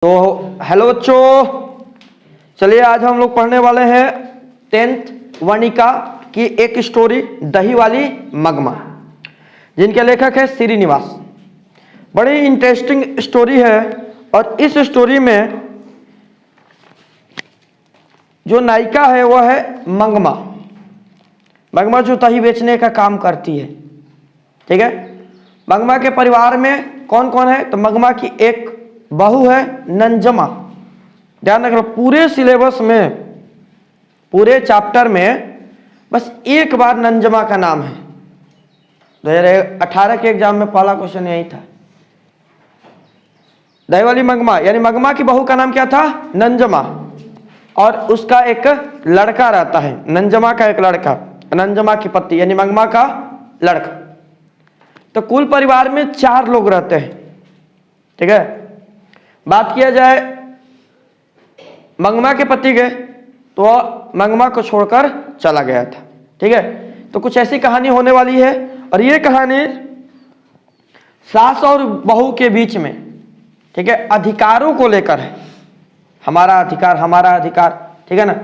तो हेलो बच्चों, चलिए आज हम लोग पढ़ने वाले हैं 10th वनिका की एक स्टोरी दही वाली मगमा, जिनके लेखक है श्रीनिवास। बड़ी इंटरेस्टिंग स्टोरी है और इस स्टोरी में जो नायिका है वह है मंगमा। मंगमा जो दही बेचने का काम करती है, ठीक है। मंगमा के परिवार में कौन कौन है? तो मंगमा की एक बहू है नंजमा। ध्यान रखना, पूरे सिलेबस में, पूरे चैप्टर में बस एक बार नंजमा का नाम है। 2018 के एग्जाम में पहला क्वेश्चन यही था। दही वाली मंगमा यानी मंगमा की बहू का नाम क्या था? नंजमा। और उसका एक लड़का रहता है, नंजमा का एक लड़का, नंजमा की पत्नी यानी मंगमा का लड़का। तो कुल परिवार में 4 लोग रहते हैं, ठीक है। बात किया जाए मंगमा के पति के, तो मंगमा को छोड़कर चला गया था, ठीक है। तो कुछ ऐसी कहानी होने वाली है और ये कहानी सास और बहू के बीच में, ठीक है, अधिकारों को लेकर है। हमारा अधिकार, हमारा अधिकार, ठीक है ना।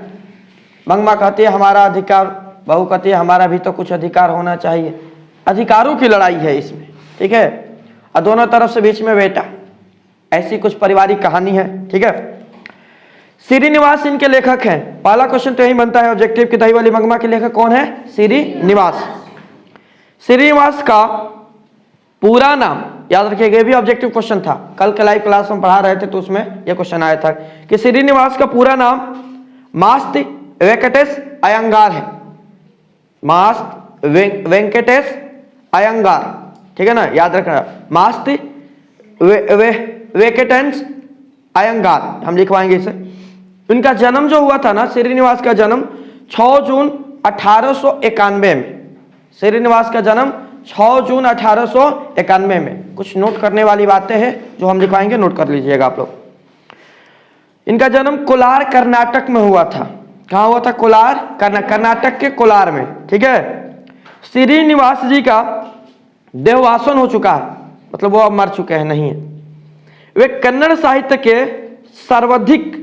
मंगमा कहती है हमारा अधिकार, बहू कहती है हमारा भी तो कुछ अधिकार होना चाहिए। अधिकारों की लड़ाई है इसमें, ठीक है। और दोनों तरफ से बीच में बेटा, ऐसी कुछ पारिवारिक कहानी है, ठीक है। श्रीनिवास इनके लेखक हैं। पहला क्वेश्चन तो यही बनता है ऑब्जेक्टिव की दही वाली मंगमा के लेखक कौन है? श्रीनिवास। श्रीनिवास का पूरा नाम याद रखिएगा, ये भी ऑब्जेक्टिव क्वेश्चन था। कल के लाइव क्लास में पढ़ा रहे थे तो उसमें यह क्वेश्चन आया था कि श्रीनिवास का पूरा नाम मास्ति वेंकटेश अयंगार है। मास्त वेंकटेश अयंगार, ठीक है ना, याद रखना। मास्ति वेंकटेश अयंगार हम लिखवाएंगे इसे। उनका जन्म जो हुआ था ना, श्रीनिवास का जन्म 6 जून 1891 में। श्रीनिवास का जन्म 6 जून 1891 में। कुछ नोट करने वाली बातें हैं जो हम लिखवाएंगे, नोट कर लीजिएगा आप लोग। इनका जन्म कोलार कर्नाटक में हुआ था। कहाँ हुआ था? कोलार, कर्नाटक के कोलार में, ठीक है। श्रीनिवास जी का देहावसान हो चुका है, मतलब वो अब मर चुके हैं, नहीं है। वे कन्नड़ साहित्य के सर्वाधिक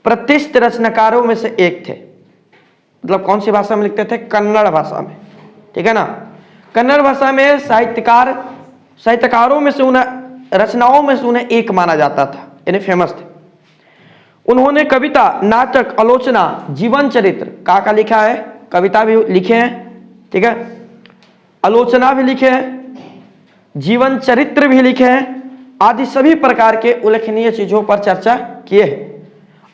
प्रतिष्ठित रचनाकारों में से एक थे। मतलब कौन सी भाषा में लिखते थे? कन्नड़ भाषा में, ठीक है ना। कन्नड़ भाषा में साहित्यकारों में से उन्हें, रचनाओं में से उन्हें एक माना जाता था, यानी फेमस थे। उन्होंने कविता, नाटक, आलोचना, जीवन चरित्र का लिखा है। कविता भी लिखे हैं, ठीक है, आलोचना भी लिखे हैं, जीवन चरित्र भी लिखे हैं, आदि सभी प्रकार के उल्लेखनीय चीजों पर चर्चा किए हैं।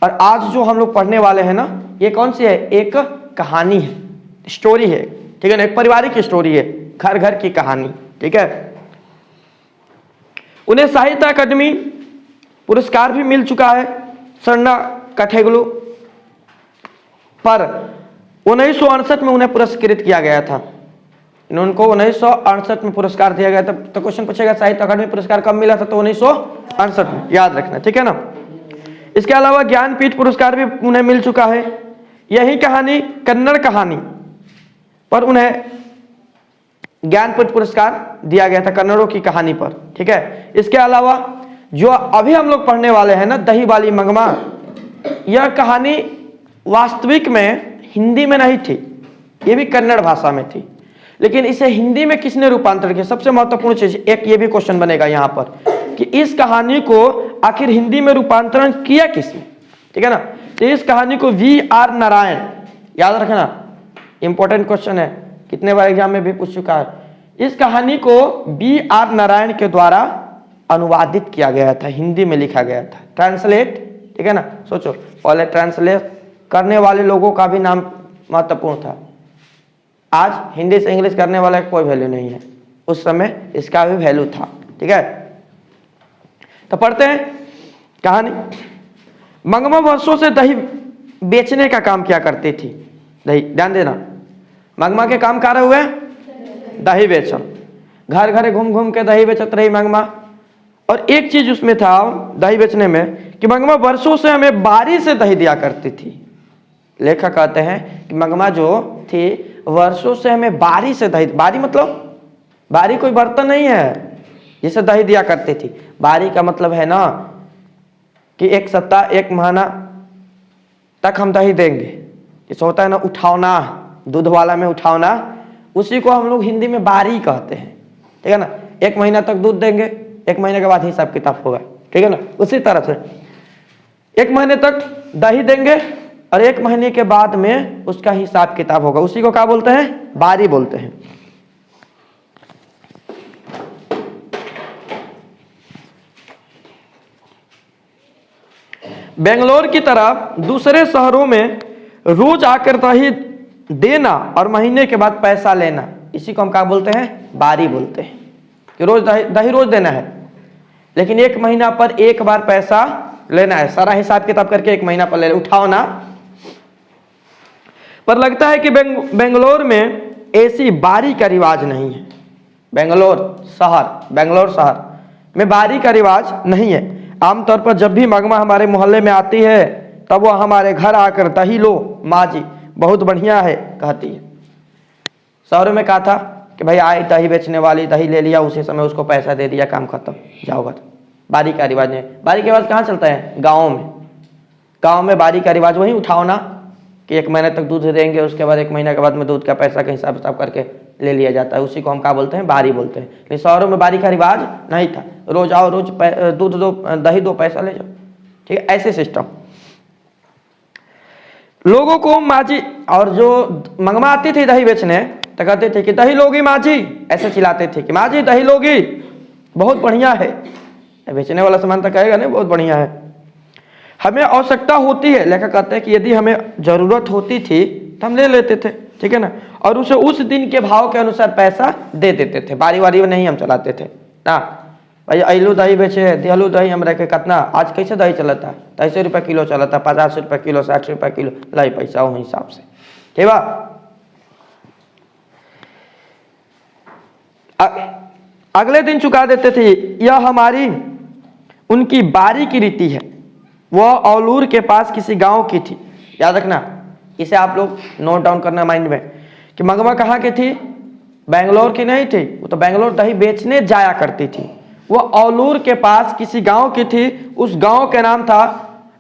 और आज जो हम लोग पढ़ने वाले हैं ना, ये कौन सी है? एक कहानी है, स्टोरी है, ठीक है ना। एक पारिवारिक स्टोरी है, घर घर की कहानी, ठीक है। उन्हें साहित्य अकादमी पुरस्कार भी मिल चुका है, सन्ना कठेगलू पर 1968 में उन्हें पुरस्कृत किया गया था। उनको 1968 में पुरस्कार दिया गया था। तो क्वेश्चन पूछेगा साहित्य अकादमी पुरस्कार कब मिला था? तो 1968 में, याद रखना, ठीक है ना। इसके अलावा ज्ञानपीठ पुरस्कार भी उन्हें मिल चुका है। यही कहानी, कन्नड़ कहानी पर उन्हें ज्ञानपीठ पुरस्कार दिया गया था, कन्नड़ों की कहानी पर, ठीक है। इसके अलावा जो अभी हम लोग पढ़ने वाले हैं ना, दही वाली मंगमा, यह कहानी वास्तविक में हिंदी में नहीं थी, यह भी कन्नड़ भाषा में थी। लेकिन इसे हिंदी में किसने रूपांतरण किया? सबसे महत्वपूर्ण चीज, एक ये भी क्वेश्चन बनेगा यहां पर कि इस कहानी को आखिर हिंदी में रूपांतरण किया किसने, ठीक है ना। तो इस कहानी को V.R. नारायण, याद रखना, इंपॉर्टेंट क्वेश्चन है, कितने बार एग्जाम में भी पूछ चुका है। इस कहानी को V.R. नारायण के द्वारा अनुवादित किया गया था, हिंदी में लिखा गया था, ट्रांसलेट, ठीक है ना। सोचो, पहले ट्रांसलेट करने वाले लोगों का भी नाम महत्वपूर्ण था। आज हिंदी से इंग्लिश करने वाला कोई वैल्यू नहीं है, उस समय इसका भी वैल्यू था, ठीक है। तो पढ़ते हैं कहानी। मंगमा वर्षों से दही बेचने का काम किया करती थी। दही, ध्यान देना, मंगमा के काम क्या हुए? दही बेचन, घर घर घूम घूम के दही बेचत रही मंगमा। और एक चीज उसमें था दही बेचने में कि मंगमा वर्षों से हमें बारी से दही दिया करती थी। लेखक कहते हैं कि मंगमा जो थी वर्षों से हमें बारी से दही, बारी मतलब बारी कोई बर्तन नहीं है जिसे दही दिया करती थी। बारी का मतलब है ना कि एक सप्ताह एक महीना तक हम दही देंगे। जैसे होता है ना उठावना, दूध वाला में उठावना, उसी को हम लोग हिंदी में बारी कहते हैं, ठीक है ना। एक महीना तक दूध देंगे, एक महीने के बाद हिसाब किताब होगा, ठीक है ना। उसी तरह से एक महीने तक दही देंगे और एक महीने के बाद में उसका हिसाब किताब होगा, उसी को क्या बोलते हैं, बारी बोलते हैं। बेंगलोर की तरह दूसरे शहरों में रोज आकर दही देना और महीने के बाद पैसा लेना, इसी को हम क्या बोलते हैं, बारी बोलते हैं। कि रोज दही रोज देना है, लेकिन एक महीना पर एक बार पैसा लेना है, सारा हिसाब किताब करके एक महीना पर ले उठाओ ना। पर लगता है कि बेंगलोर में ऐसी बारी का रिवाज नहीं है। बेंगलोर शहर में बारी का रिवाज नहीं है। आमतौर पर जब भी मगमा हमारे मोहल्ले में आती है तब वो हमारे घर आकर दही लो माँ जी बहुत बढ़िया है कहती है। शहरों में कहा था कि भाई आई दही बेचने वाली, दही ले लिया, उसी समय उसको पैसा दे दिया, काम खत्म, जाओ घर। बारी का रिवाज नहीं। बारी का रिवाज कहाँ चलता है, गाँव में बारी का रिवाज वही उठाओ ना, कि एक महीने तक दूध देंगे, उसके बाद एक महीने के बाद में दूध का पैसा का हिसाब करके ले लिया जाता है, उसी को हम क्या बोलते हैं, बारी बोलते हैं। लेकिन शहरों में बारी का रिवाज नहीं था, रोज आओ, रोज दूध दो, दही दो, पैसा ले जाओ, ठीक है, ऐसे सिस्टम। लोगों को माँ जी, और जो मंगवा आती थी दही बेचने तो कहते थे कि दही लोगी माँ जी, ऐसे चिल्लाते थे कि माँ जी दही लोगी, बहुत बढ़िया है। बेचने वाला सामान तो कहेगा नहीं बहुत बढ़िया है। हमें आवश्यकता होती है, लेखक कहते हैं कि यदि हमें जरूरत होती थी तो हम ले लेते थे, ठीक है ना, और उसे उस दिन के भाव के अनुसार पैसा दे देते थे। बारी बारी में नहीं हम चलाते थे ना, भाई अइलू दही बेचे, दिहलू दही हम रखे कितना, आज कैसे दही चलता है, 250 रुपये किलो चलता, 50 रुपये किलो, 60 रुपये किलो, लाई पैसा वो हिसाब से, ठीक बा। अगले दिन चुका देते थे। यह हमारी उनकी बारी की रीति है। वह औलूर के पास किसी गांव की थी, याद रखना, इसे आप लोग नोट डाउन करना माइंड में, कि मंगमा कहाँ की थी, बेंगलोर की नहीं थी, वो तो बेंगलोर दही बेचने जाया करती थी। वो औलूर के पास किसी गांव की थी, उस गांव के नाम था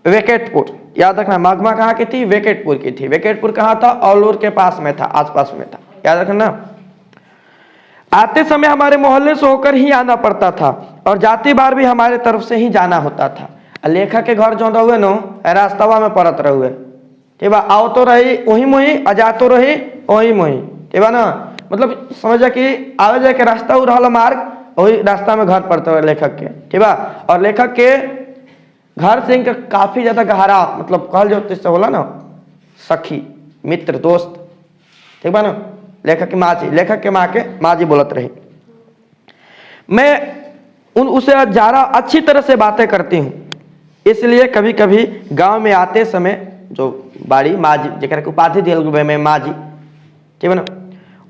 वेकेटपुर, याद रखना। मंगमा कहाँ की थी, वेकेटपुर की थी। वेकेटपुर कहाँ था, औलूर के पास में था, आसपास में था, याद रखना। आते समय हमारे मोहल्ले से होकर ही आना पड़ता था और जाती बार भी हमारे तरफ से ही जाना होता था। लेखक के घर जो हुए नो रास्तावा में पड़त रहुए, ठीक बा, आओ तो रही वही मोही, अजा तो रही वही मोही, ठीक बा ना, मतलब समझा कि आवे जाए के रास्ता उ रहल मार्ग, वही रास्ता में घर पड़ते हुए लेखक के, ठीक बा। और लेखक के घर से इनका काफी ज्यादा गहरा, मतलब कहल जो इससे होला ना, सखी, मित्र, दोस्त, ठीक बा ना। लेखक की माँ जी, लेखक के माँ के माँ जी बोलत रही। मैं उसे ज़्यादा अच्छी तरह से बातें करती हूँ, इसलिए कभी कभी गांव में आते समय जो बाड़ी माँ जी जरा उपाधि दिल में माँ जी, ठीक है ना,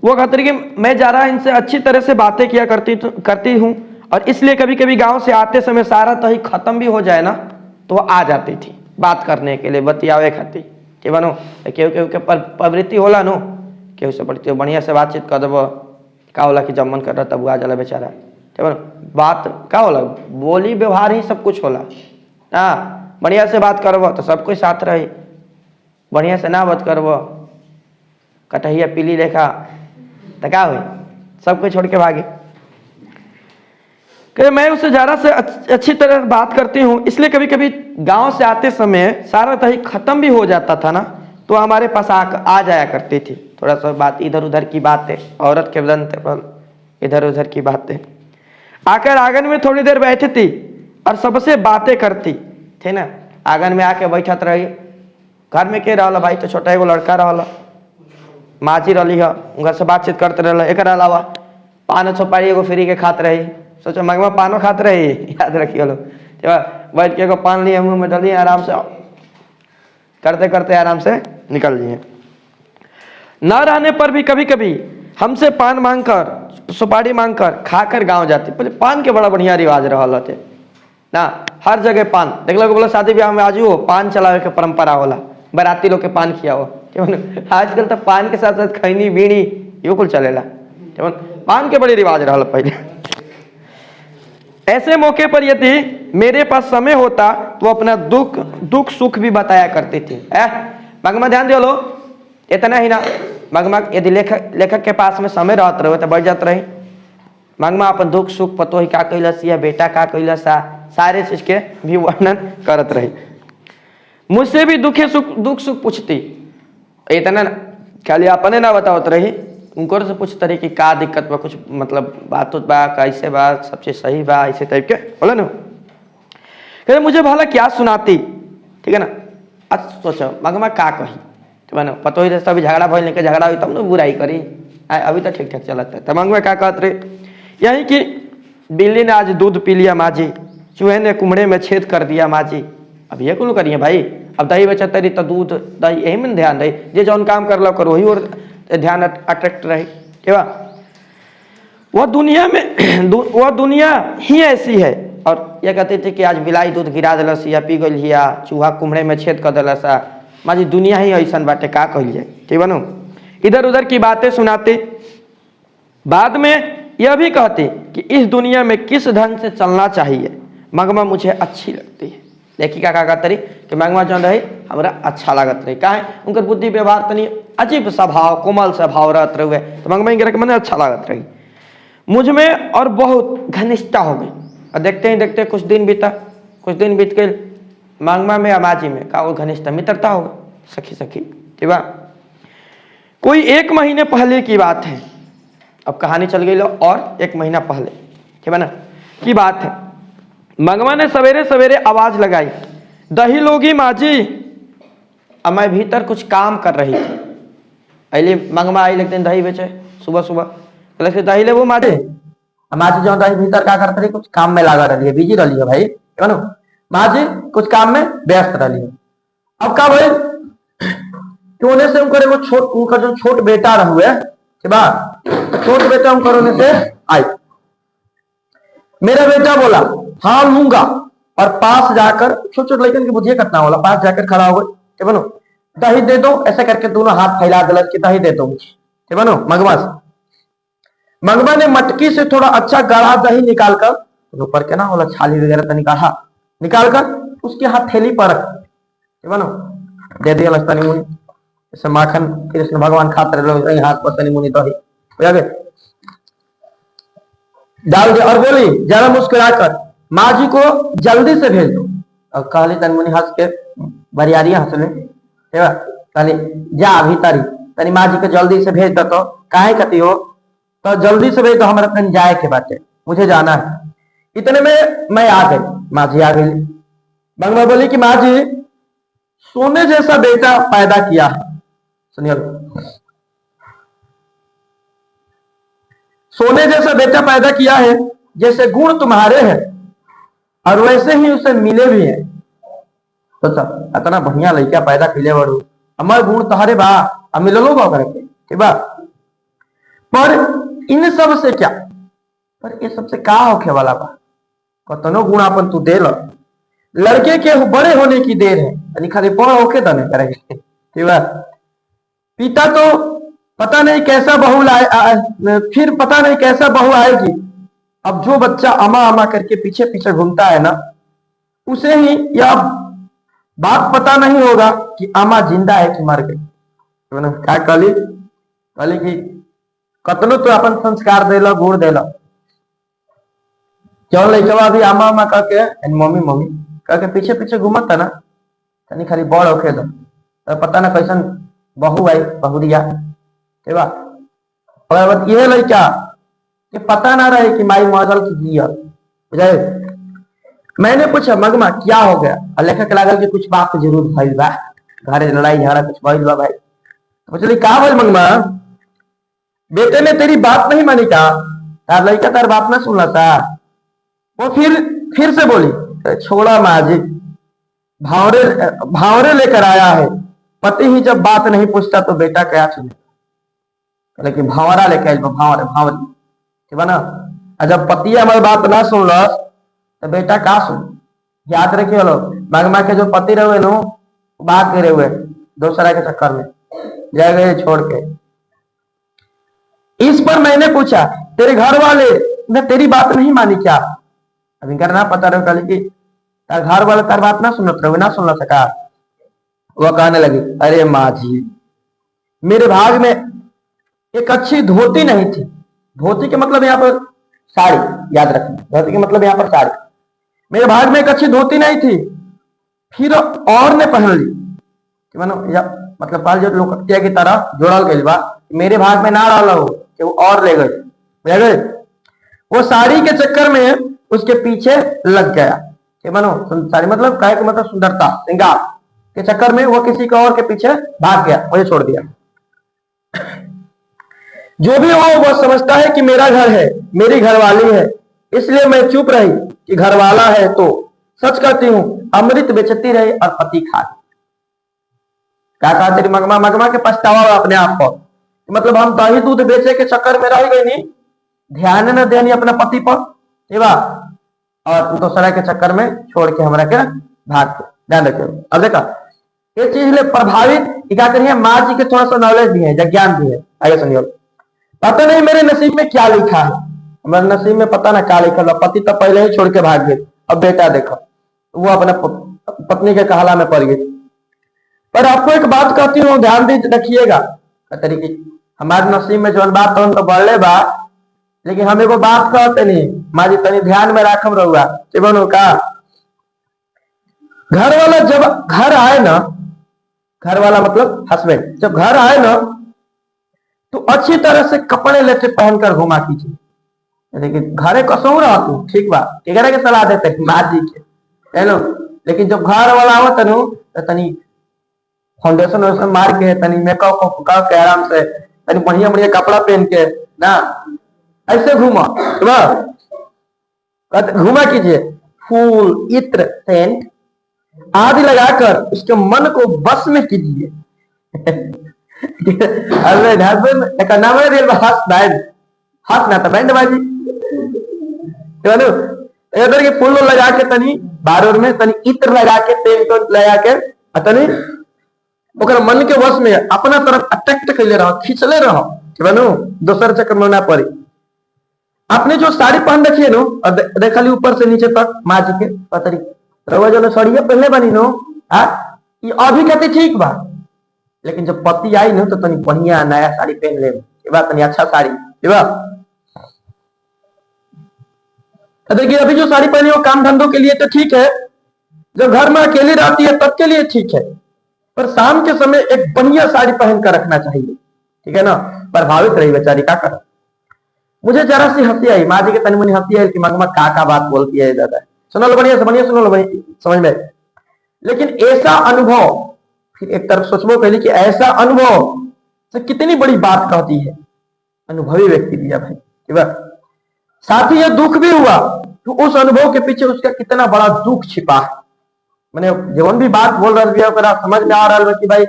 वो कहते रही कि मैं ज़रा इनसे अच्छी तरह से बातें किया करती हूँ, और इसलिए कभी कभी गांव से आते समय सारा दही खत्म भी हो जाए ना तो वो आ जाती थी बात करने के लिए, बतियावे खाती, ठीक है नो। केहू के प्रवृत्ति होला नो, केहू से बढ़ती बढ़िया से बातचीत कर देव, का होला कि जब मन कर रहा तब आ जाला बेचारा, ठीक है। बात का होला, बोली व्यवहार ही सब कुछ होला, हाँ, बढ़िया से बात करब तो सब कोई साथ रही, बढ़िया से ना बात करब कटहिया पीली लेखा तो क्या हुई, सब कोई छोड़ के भागे। कि मैं उससे ज़्यादा से अच्छी तरह बात करती हूँ, इसलिए कभी कभी गांव से आते समय सारा दही खत्म भी हो जाता था ना तो हमारे पास आ जाया करती थी। थोड़ा सा बात इधर उधर की बातें, औरत के बदन पर इधर उधर की बातें, आकर आंगन में थोड़ी देर बैठती और सबसे बातें करती थे ना। आंगन में आके बैठत रही, घर में के रहा भाई तो छोटा एगो लड़का रहा, माँ जी रही है, उनका से बातचीत करते रहा। एक अलावा पान छुपाई एगो फ्री के खात रही, सोचो मंगवा पानो खात रही, याद रखिए लोग, बैठ के एगो पान लिए मुँह में डालिए, आराम से करते करते आराम से निकल जाइए। न रहने पर भी कभी कभी हमसे पान मांगकर, सुपारी मांगकर खाकर गांव जाती। पहले पान के बड़ा बढ़िया रिवाज रहा थे ना, हर जगह पान देख लो, बोला शादी ब्याह में आजू हो पान चलावे के परंपरा होला, बराती लोग के पान खियाओ, आजकल तो पान के साथ साथ खैनी बीड़ी यो कुल चलेला, पान के बड़े रिवाज रहा पहले। ऐसे मौके पर यदि मेरे पास समय होता तो अपना दुख सुख भी बताया करते थे। मगमा ध्यान दे लो, इतना ही ना, मगमा यदि लेखक के पास में समय रहत रहे तो बढ़ जात रही। मगमा अपन दुख सुख पतो ही का कैलस या बेटा का कैलस सारे चीज के भी वर्णन करत रही। मुझसे भी दुख सुख पूछती, इतना खाली अपने ना बतावत रही, उनको से पूछते रही कि का दिक्कत बा, कुछ मतलब बात बा, कैसे बा, सब चीज सही बा, ऐसे टाइप के बोला ना। कहे मुझे भला क्या सुनाती, ठीक है ना। अच्छा सोचो मगमा का कही, ठीक है ना, पतो ही रहता अभी झगड़ा भइल के झगड़ा हुई तब ना बुराई करी, अभी तो ठीक ठाक चलता है। तो मगमा क्या कहते रहे, यही कि बिल्ली ने आज दूध पी लिया माँ जी, चूहे ने कुमड़े में छेद कर दिया माँ जी, अब ये कुल करिए भाई। अब दही बचत रही तो दूध दही यही में ध्यान रही, जे जौन काम कर लो करो वही और ध्यान अट्रैक्ट रहे, ठीक है। वह दुनिया ही ऐसी है। और ये कहते थे कि आज बिलाई दूध गिरा दिलस या पी गई या चूहा कुमड़े में छेद कर दिलस, माँ जी दुनिया ही ऐसा बाटे, का कहल जाए, ठीक बनो। इधर उधर की बातें सुनाते, बाद में यह भी कहते कि इस दुनिया में किस ढंग से चलना चाहिए, मगमा मुझे अच्छी लगती है। लेखिका का कहते रही कि मगमा जो रही हमारा अच्छा लागत रही, का है उनकर बुद्धि व्यवहार तनी अजीब स्वभाव कोमल स्वभाव रहते रहे, तो मगमा के मैंने अच्छा लागत रही। मुझ में और बहुत घनिष्ठता हो गई, और देखते ही देखते कुछ दिन बीत गए, मगमा में अमाजी में का वो घनिष्ठता मित्रता हो गई, सखी सखी, ठीक है। कोई 1 महीने पहले की बात है, अब कहानी चल गई लो और 1 महीना पहले, ठीक है ना, की बात है। मगमा ने सवेरे सवेरे आवाज लगाई, दही लोगी माँ जी। अब मैं भीतर कुछ काम कर रही थी, अली मगमा आई लगते दही बेचे सुबह सुबह, दही ले वो माँ जी। माँ जी जो दही भीतर क्या करते रही, कुछ काम में लगा रही है, बिजी रही है भाई, ठीक है। माँ जी कुछ काम में व्यस्त रही है। अब का भाई होने से उनका जो छोट बेटा रहुए, ठीक है, छोट बेटा उनका होने से आई। मेरा बेटा बोला हाँ लूंगा, और पास जाकर छोटे छोटे लड़कन की बुद्धिया कटना होला, पास जाकर खड़ा हो गए, ठीक है, दही दे दो, ऐसे करके दोनों हाथ फैला दिलक कि दही दे दो मुझे, ठीक है। मगमा से मगमा ने मटकी से थोड़ा अच्छा गाढ़ा दही निकालकर, ऊपर के ना होला छाली वगैरह तो निकालकर उसके हाथ थैली पर रख, ठीक है, दे दिया तनी मुनि, जैसे माखन कृष्ण भगवान खाते रहे हाथ पर तनी मुनि दही डाल दिया, और बोली जरा मुस्कुराकर माँ जी को जल्दी से भेज दो। और कहली तनी मुनि हंस के बरियारी हंसले, कहली जा भीतरी तनी माँ जी को जल्दी से भेज दो, तो काहे कहती हो, तो जल्दी से भेज दो, हमारा तनी जाए के बात है, मुझे जाना है। इतने में मैं आ गई, माँ जी आ गई। मगमा बोली कि माँ जी सोने जैसा बेटा पैदा किया है, सुनिए, सोने जैसा बेटा पैदा किया है, जैसे गुण तुम्हारे हैं और वैसे ही उसे मिले भी हैं। तो सब इतना बढ़िया लड़का पैदा किले बड़ू, हमारे गुण तुम्हारे बा अब मिललो बा करके, ठीक बा। पर इन सब से क्या, पर ये सबसे का होखे वाला बा, कतनो गुण अपन तू दे लो, लड़के के बड़े होने की देर है, खाली बड़ होके तो नहीं करेंगे, ठीक है। पिता तो पता नहीं कैसा बहू फिर पता नहीं कैसा बहू आएगी। अब जो बच्चा अमा अमा करके पीछे पीछे घूमता है ना, उसे ही यह बात पता नहीं होगा कि अमा जिंदा है कि मर गई। क्या कहली कि कतनो तो अपन संस्कार देला गुण देला, क्यों लड़का भी अमा अमा करके मम्मी मम्मी करके पीछे पीछे घूमता ना, तनी खाली बड़ होके दो, तो पता ना कैसन बहू आई बहुरिया, ठीक बा। और यह लड़का कि पता ना रहे कि माई मॉडल की जिया बुझाए। मैंने पूछा मगमा क्या हो गया, और लेखक लागल कि कुछ बात जरूर भइल बा, घरे लड़ाई झगड़ा कुछ भइल बा भाई। तो का भइल मगमा, बेटे ने तेरी बात नहीं मानी का, तार लड़का तार बात ना सुनला था। वो फिर से बोली छोड़ा माँ जी, भावरे लेकर आया है, पति ही जब बात नहीं पूछता तो बेटा क्या सुने, लेकिन भावरा लेके भावरी, ठीक है ना। जब पति हमारी बात ना सुनलस तो बेटा का सुन। याद रखिए लो, मगमा के जो पति रहे नो बात करे हुए दूसरा के चक्कर में जा गए छोड़ के। इस पर मैंने पूछा तेरे घर वाले ने तेरी बात नहीं मानी क्या, अब इनका ना पता रहे कि तार घर वाले तार बात ना सुनत रहे, ना सुन सका। वह कहने लगी, अरे माँ जी, मेरे भाग में एक अच्छी धोती नहीं थी। धोती के मतलब यहाँ पर साड़ी, याद रखना, धोती के मतलब यहाँ पर साड़ी। मेरे भाग में एक अच्छी धोती नहीं थी, फिर और ने पहन ली। मानो मतलब पाल जो लोकटिया की तरह जोड़ल गई बा, मेरे भाग में ना डाला हो कि वो और ले गए। वो साड़ी के चक्कर में उसके पीछे लग गया। कि मानो साड़ी मतलब कहे कि मतलब सुंदरता, श्रृंगार के चक्कर में वो किसी को और के पीछे भाग गया, मुझे छोड़ दिया। जो भी हो वो समझता है कि मेरा घर है, मेरी घरवाली है, इसलिए मैं चुप रही कि घरवाला है। तो सच कहती हूँ, अमृत बेचती रही और पति खा। क्या कहा तेरी मगमा, मगमा के पछतावा अपने आप को, मतलब हम दही दूध बेचे के चक्कर में रह गई, नहीं ध्यान न देनी अपना पति पर, और दूसरा के चक्कर में छोड़ के हमरा के भाग के। ध्यान रखिए। अब देखा ये चीज ले प्रभावित क्या करिए, माँ जी के थोड़ा सा नॉलेज भी है, ज्ञान भी है। आगे सुनिए। पता नहीं मेरे नसीब में क्या लिखा है, हमारे नसीब में पता ना क्या लिखा है। पति तो पहले ही छोड़ के भाग गए, अब बेटा देखो वो अपने पत्नी के कहला में पड़ गई। पर आपको एक बात कहती हूँ, ध्यान दी रखिएगा। तरीके हमारे नसीब में जो बात तो बढ़ले बा, लेकिन हम एगो बात कहते नहीं, माँ जी तनी ध्यान में राखम रहुआ। का घर वाला जब घर आए ना, घर वाला मतलब हस्बैंड जब घर आए ना, तो अच्छी तरह से कपड़े लेते पहनकर घुमा कीजिए। लेकिन घरे कसो रहा तू ठीक बा, के सलाह देते माँ जी के लो। लेकिन जब घर वाला आवत नु तो तनी फाउंडेशन वैसन मार के, तनी मेकअप के आराम से, तनी बढ़िया बढ़िया कपड़ा पहन के ना ऐसे घूमा, घुमा कीजिए। फूल, इत्र, सेंट आदि लगाकर उसके मन को बस में कीजिए। हंसना तो बैंड बाजी इधर के फूल लगा के, तनी बारोर में तनी इत्र लगा के, तेल लगा के, तनी मन के वश में अपना तरफ अट्रैक्ट कर ले रहा, खींचले रहो दोसर चक्कर में ना पड़ी। आपने जो साड़ी पहन रखी है नो, देखा ली ऊपर से नीचे तक माँ जी के पतरी रवा जो सड़िया पहले बनी नो, ये अभी कहते ठीक बा, लेकिन जब पति आई नो तो तनी बढ़िया नया साड़ी पहन ले, तनी अच्छा साड़ी। देखिए अभी जो साड़ी पहनी हो काम धंधों के लिए तो ठीक है, जब घर में अकेली रहती है तब के लिए ठीक है, पर शाम के समय एक बढ़िया साड़ी पहन कर रखना चाहिए, ठीक है ना। प्रभावित रही बेचारी, क्या कर। मुझे जरा सी हंसी आई, माँ जी के तनी मुनी हंसी आई कि मगमा का बात बोलती है दादा। सुनो लो बढ़िया बढ़िया, सुनो लो समझ में। लेकिन ऐसा अनुभव, फिर एक तरफ सोचबो पहले कि ऐसा अनुभव से कितनी बड़ी बात कहती है अनुभवी व्यक्ति दिया भाई। साथ ही यह दुख भी हुआ तो उस अनुभव के पीछे उसका कितना बड़ा दुख छिपा है। मैंने जीवन भी बात बोल रहा समझ में आ रहा है कि भाई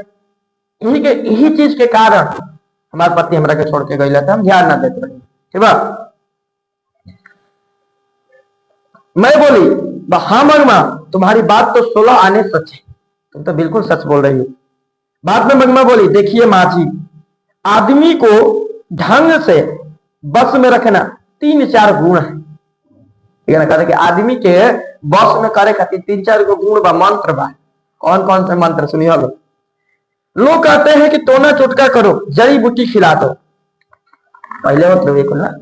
यही चीज के कारण हमारे पति हमरा के छोड़ के गई था, हम ध्यान ना देते रहे, ठीक है। मैं बोली हाँ मगमा तुम्हारी बात तो 16 आने सच है, तुम तो बिल्कुल सच बोल रही हो। बाद में मगमा बोली देखिए माँ जी, आदमी को ढंग से बस में रखना 3-4 गुण है, ठीक है ना। कहते कि आदमी के बस में करे खातिर 3-4 गुण बा, मंत्र बा। कौन कौन से मंत्र सुनिए लो। लोग कहते हैं कि टोना टोटका करो, जड़ी बूटी खिला दो। पहले होत रहे को ना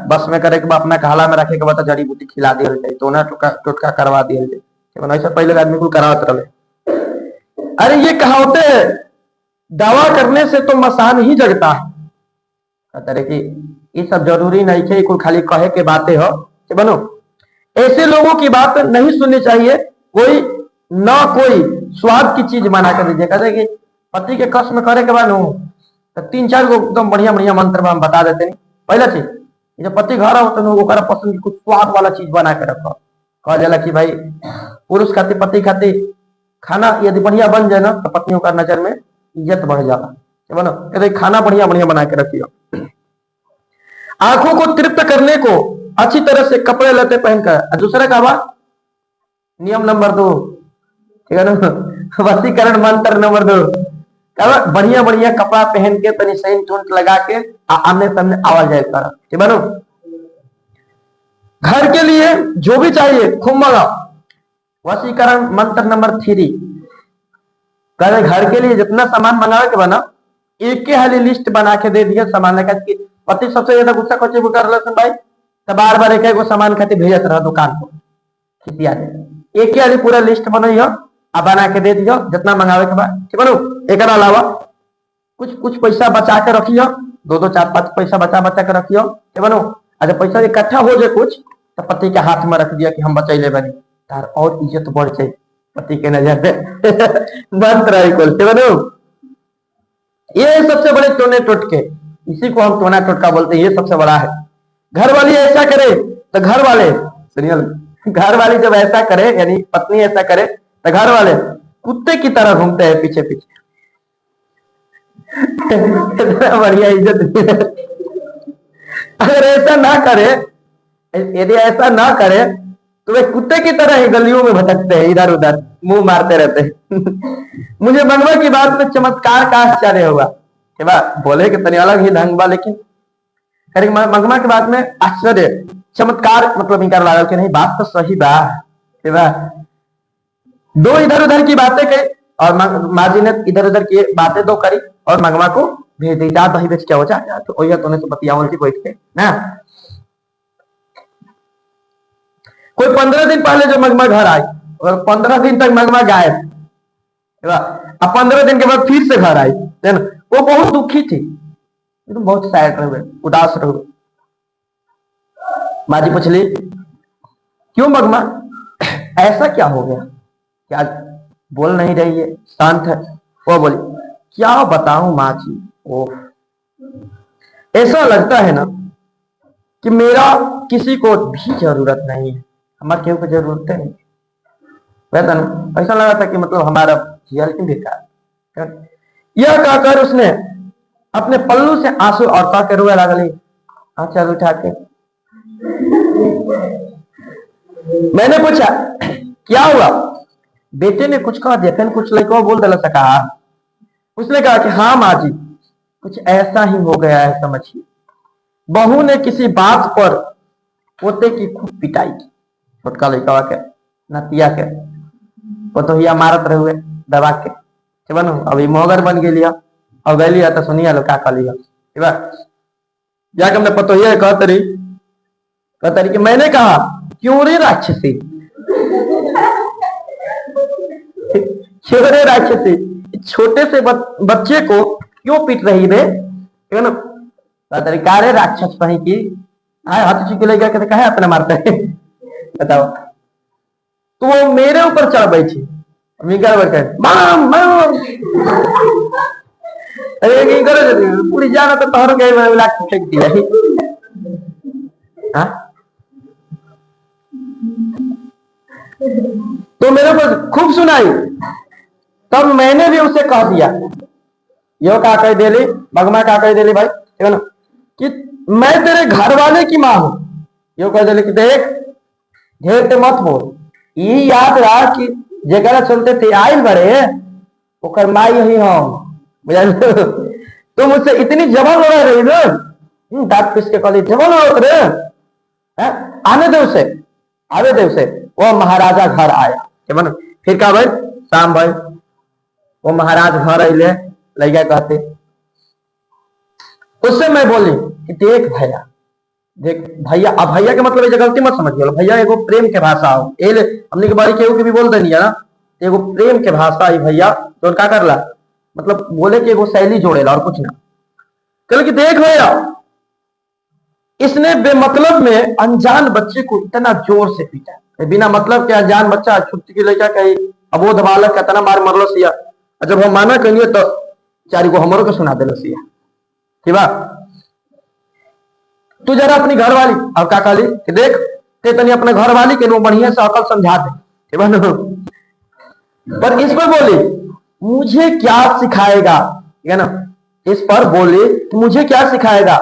बस में करे के अपना कहला में रखे के बाद जड़ी बूटी खिला दिया जाए, टोना टोटका करवा दिया जाए, ऐसा पहले आदमी को करावत रहे। अरे ये कहावते दवा करने से तो मसान ही जगता है। कहते रहे कि ये सब जरूरी नहीं है, कुल खाली कहे के बातें हो कि बनो। ऐसे लोगों की बात नहीं सुननी चाहिए, कोई ना कोई स्वाद की चीज बना कर दीजिए। कहते कि पति के कष्ट करे के बाद 3-4 गो एकदम बढ़िया बढ़िया मंत्र में हम बता देते हैं। पहला चीज जब पति घर आओ तो पसंद की कुछ स्वाद वाला चीज बना के रखो। कहा जाला कि भाई पुरुष खातिर पति खातिर खाना यदि बढ़िया बन जाए ना तो पत्नियों का नजर में इज्जत बढ़ जाला, बनो। कहते खाना बढ़िया बढ़िया बना के रखियो। आंखों को तृप्त करने को अच्छी तरह से कपड़े लते पहनकर। दूसरा कहा नियम नंबर 2, ठीक है ना, वशीकरण मंत्र नंबर 2, बढ़िया बढ़िया कपड़ा पहन के तनी सेंट टूंट लगा के आमने सामने आवाज जाए कर, ठीक है। घर के लिए जो भी चाहिए खूब मंगाओ, वशीकरण मंत्र नंबर 3, कहते घर के लिए जितना सामान मंगावे के बना एक के हाली लिस्ट बना के दे दिया सामान का। पति सबसे ज्यादा गुस्सा खोचे कर भाई, तो बार बार एक एगो सामान खातिर भेजत रहा दुकान को खिसिया दे। एक के हाली पूरा लिस्ट बनइयो आ बना के दे दियो जितना मंगावे के बाद, ठीक है। एक अलावा कुछ कुछ पैसा बचा के रखियो, 2-2, 4-5 पैसा बचा बचा के रखियो, ठीक है। अच्छा पैसा इकट्ठा हो जाए कुछ तो पति के हाथ में रख दिया कि हम बचैले बनी, तार और इज्जत बढ़ जाए पति के नजर पे बंद रहे कुल, ठीक है। ये सबसे बड़े टोने टोटके, इसी को हम टोना टोटका बोलते हैं। ये सबसे बड़ा है। घर वाली ऐसा करे तो घर वाले सुनिए, घर वाली जब ऐसा करे यानी पत्नी ऐसा करे तो घर वाले कुत्ते की तरह घूमते हैं पीछे पीछे। बढ़िया इज्जत। अगर ऐसा ना करे, यदि ऐसा ना करे तो वे कुत्ते की तरह ही गलियों में भटकते हैं, इधर उधर मुंह मारते रहते हैं। मुझे मंगवा की बात में चमत्कार का आश्चर्य हुआ कि बोले कि तनी अलग ही ढंग बा, लेकिन मंगवा के बाद में आश्चर्य चमत्कार मतलब इनकार लागल कि नहीं बात तो सही बा। दो इधर उधर की बातें कही और माँ जी ने इधर उधर की बातें दो करी और मंगवा को भेज दी, जा दही बेच क्या हो जा तो वही तो बतियावल की बैठ के ना। कोई 15 दिन पहले जो मंगमा घर आई और 15 दिन तक मंगमा गायब, अब 15 दिन के बाद फिर से घर आई, वो बहुत दुखी थी, तो बहुत सैड रहे, उदास रहे। माँ जी पूछली क्यों मंगमा, ऐसा क्या हो गया, क्या बोल नहीं रही है, शांत है। वो बोली क्या बताऊं माँ जी, ओह ऐसा लगता है ना कि मेरा किसी को भी जरूरत नहीं है, हमारे केहू को जरूरत नहीं। वैसा ना ऐसा लगा था कि मतलब हमारा जीवन की बेकार। यह कहकर उसने अपने पल्लू से आंसू और का रोए लगली, आंचल उठा के। मैंने पूछा क्या हुआ, बेटे ने कुछ कहा, देखने कुछ लड़का बोल दिला सका। उसने कहा कि हाँ माँ जी कुछ ऐसा ही हो गया है, समझिए बहू ने किसी बात पर पोते की खूब पिटाई की, छोटका लड़का के नतिया के पोतोहिया मारत रहे हुए दबा के, ठीक है। अभी मोहगर बन गई लिया और गई लिया तो सुनिया लो क्या कर लिया, ठीक है। जाके हमने पतोहिया कहता रही कि मैंने कहा क्यों रे राक्षसी, क्यों रे राक्षसी, छोटे से बच्चे को क्यों पीट रही रे, ठीक है ना। कहता रही का रे राक्षस कहीं की हाथ चुके ले गया, कहते कहे अपने मारते है बताओ। तो वो मेरे ऊपर चढ़ बैठी, माम माम अरे करो पूरी जाना तो तोहर गए फेंक दिया। तो मेरे ऊपर खूब सुनाई, तब मैंने भी उसे कह दिया, यो क्या कह देली भगमा क्या कह देली भाई, ठीक है ना, कि मैं तेरे घर वाले की माँ हूं। यो कह देली कि देख ढेर ते मत बोल, ये याद रहा कि जगह सुनते थे आयल बड़े ओकर माई ही हम, तो मुझसे इतनी जबल हो रही ना, दांत पीस के कहली जबल हो रे, आने दे उसे, आवे दे उसे। वो महाराजा घर आया, ठीक है। फिर क्या भाई शाम भाई वो महाराज घर अले, लैया कहते उससे मैं बोली कि देख भैया, देख भैया, अब भैया के मतलब गलती मत समझिए, भैया एगो प्रेम के भाषा हो, हमने के बारी केहू के भी बोल देनी है ना, एगो प्रेम के भाषा है भैया, तो क्या करला मतलब बोले कि एगो शैली जोड़ेला और कुछ ना। कल कि देख भैया इसने बेमतलब में अनजान बच्चे को इतना जोर से पीटा, बिना मतलब के अनजान बच्चा छुट्टी की लड़का कही अबोध बालक का तना मार मरलो सिया, जब हम माना कहिए तो चारी को हमरों को सुना दिलो सिया, ठीक बा। तू जरा अपनी घर वाली और का काली कि देख ते तनी अपने घर वाली के नो बढ़िया से अकल समझा दे, ठीक है ना। पर इस पर बोली मुझे क्या सिखाएगा, ठीक है ना, इस पर बोली मुझे क्या सिखाएगा,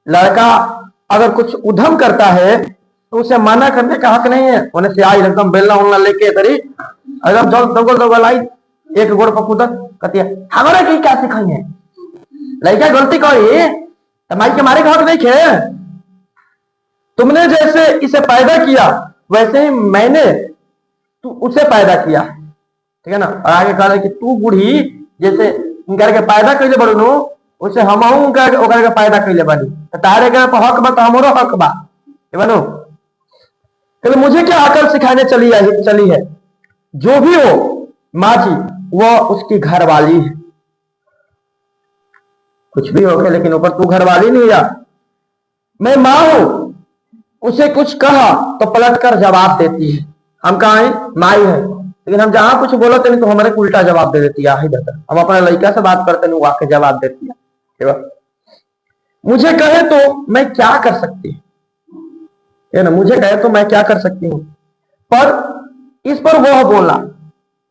लड़का अगर कुछ उधम करता है तो उसे मना करने का हक नहीं है। उन्हें से आई एकदम बेलना उलना लेके तरी एकदम जल दगल दगल आई, एक गोड़ पर कूदा कहती है हमारा की क्या सिखाई है, लड़का गलती करी तुम्हारी के मारे घर नहीं है, तुमने जैसे इसे पैदा किया वैसे ही मैंने तू उसे पैदा किया, ठीक है ना। और आगे कहा कि तू बूढ़ी जैसे करके पैदा कैले बड़ू नु उसे हम करके पैदा कैले बनी, तो तारे के हक बा तो हमरो हक बा, बनो। तो मुझे क्या अकल सिखाने चली है, जो भी हो माँ जी वो उसकी घरवाली है, कुछ भी हो गया लेकिन ऊपर तू घरवाली नहीं है। मैं माँ हूं, उसे कुछ कहा तो पलट कर जवाब देती है। हम कहा है माई है, लेकिन हम जहां कुछ बोलते नहीं तो हमारे उल्टा जवाब दे देती है। हम अपने लड़का से बात करते नहीं, वाके जवाब देती है। मुझे कहे तो मैं क्या कर सकती है ना, मुझे कहे तो मैं क्या कर सकती हूँ। पर इस पर वह बोला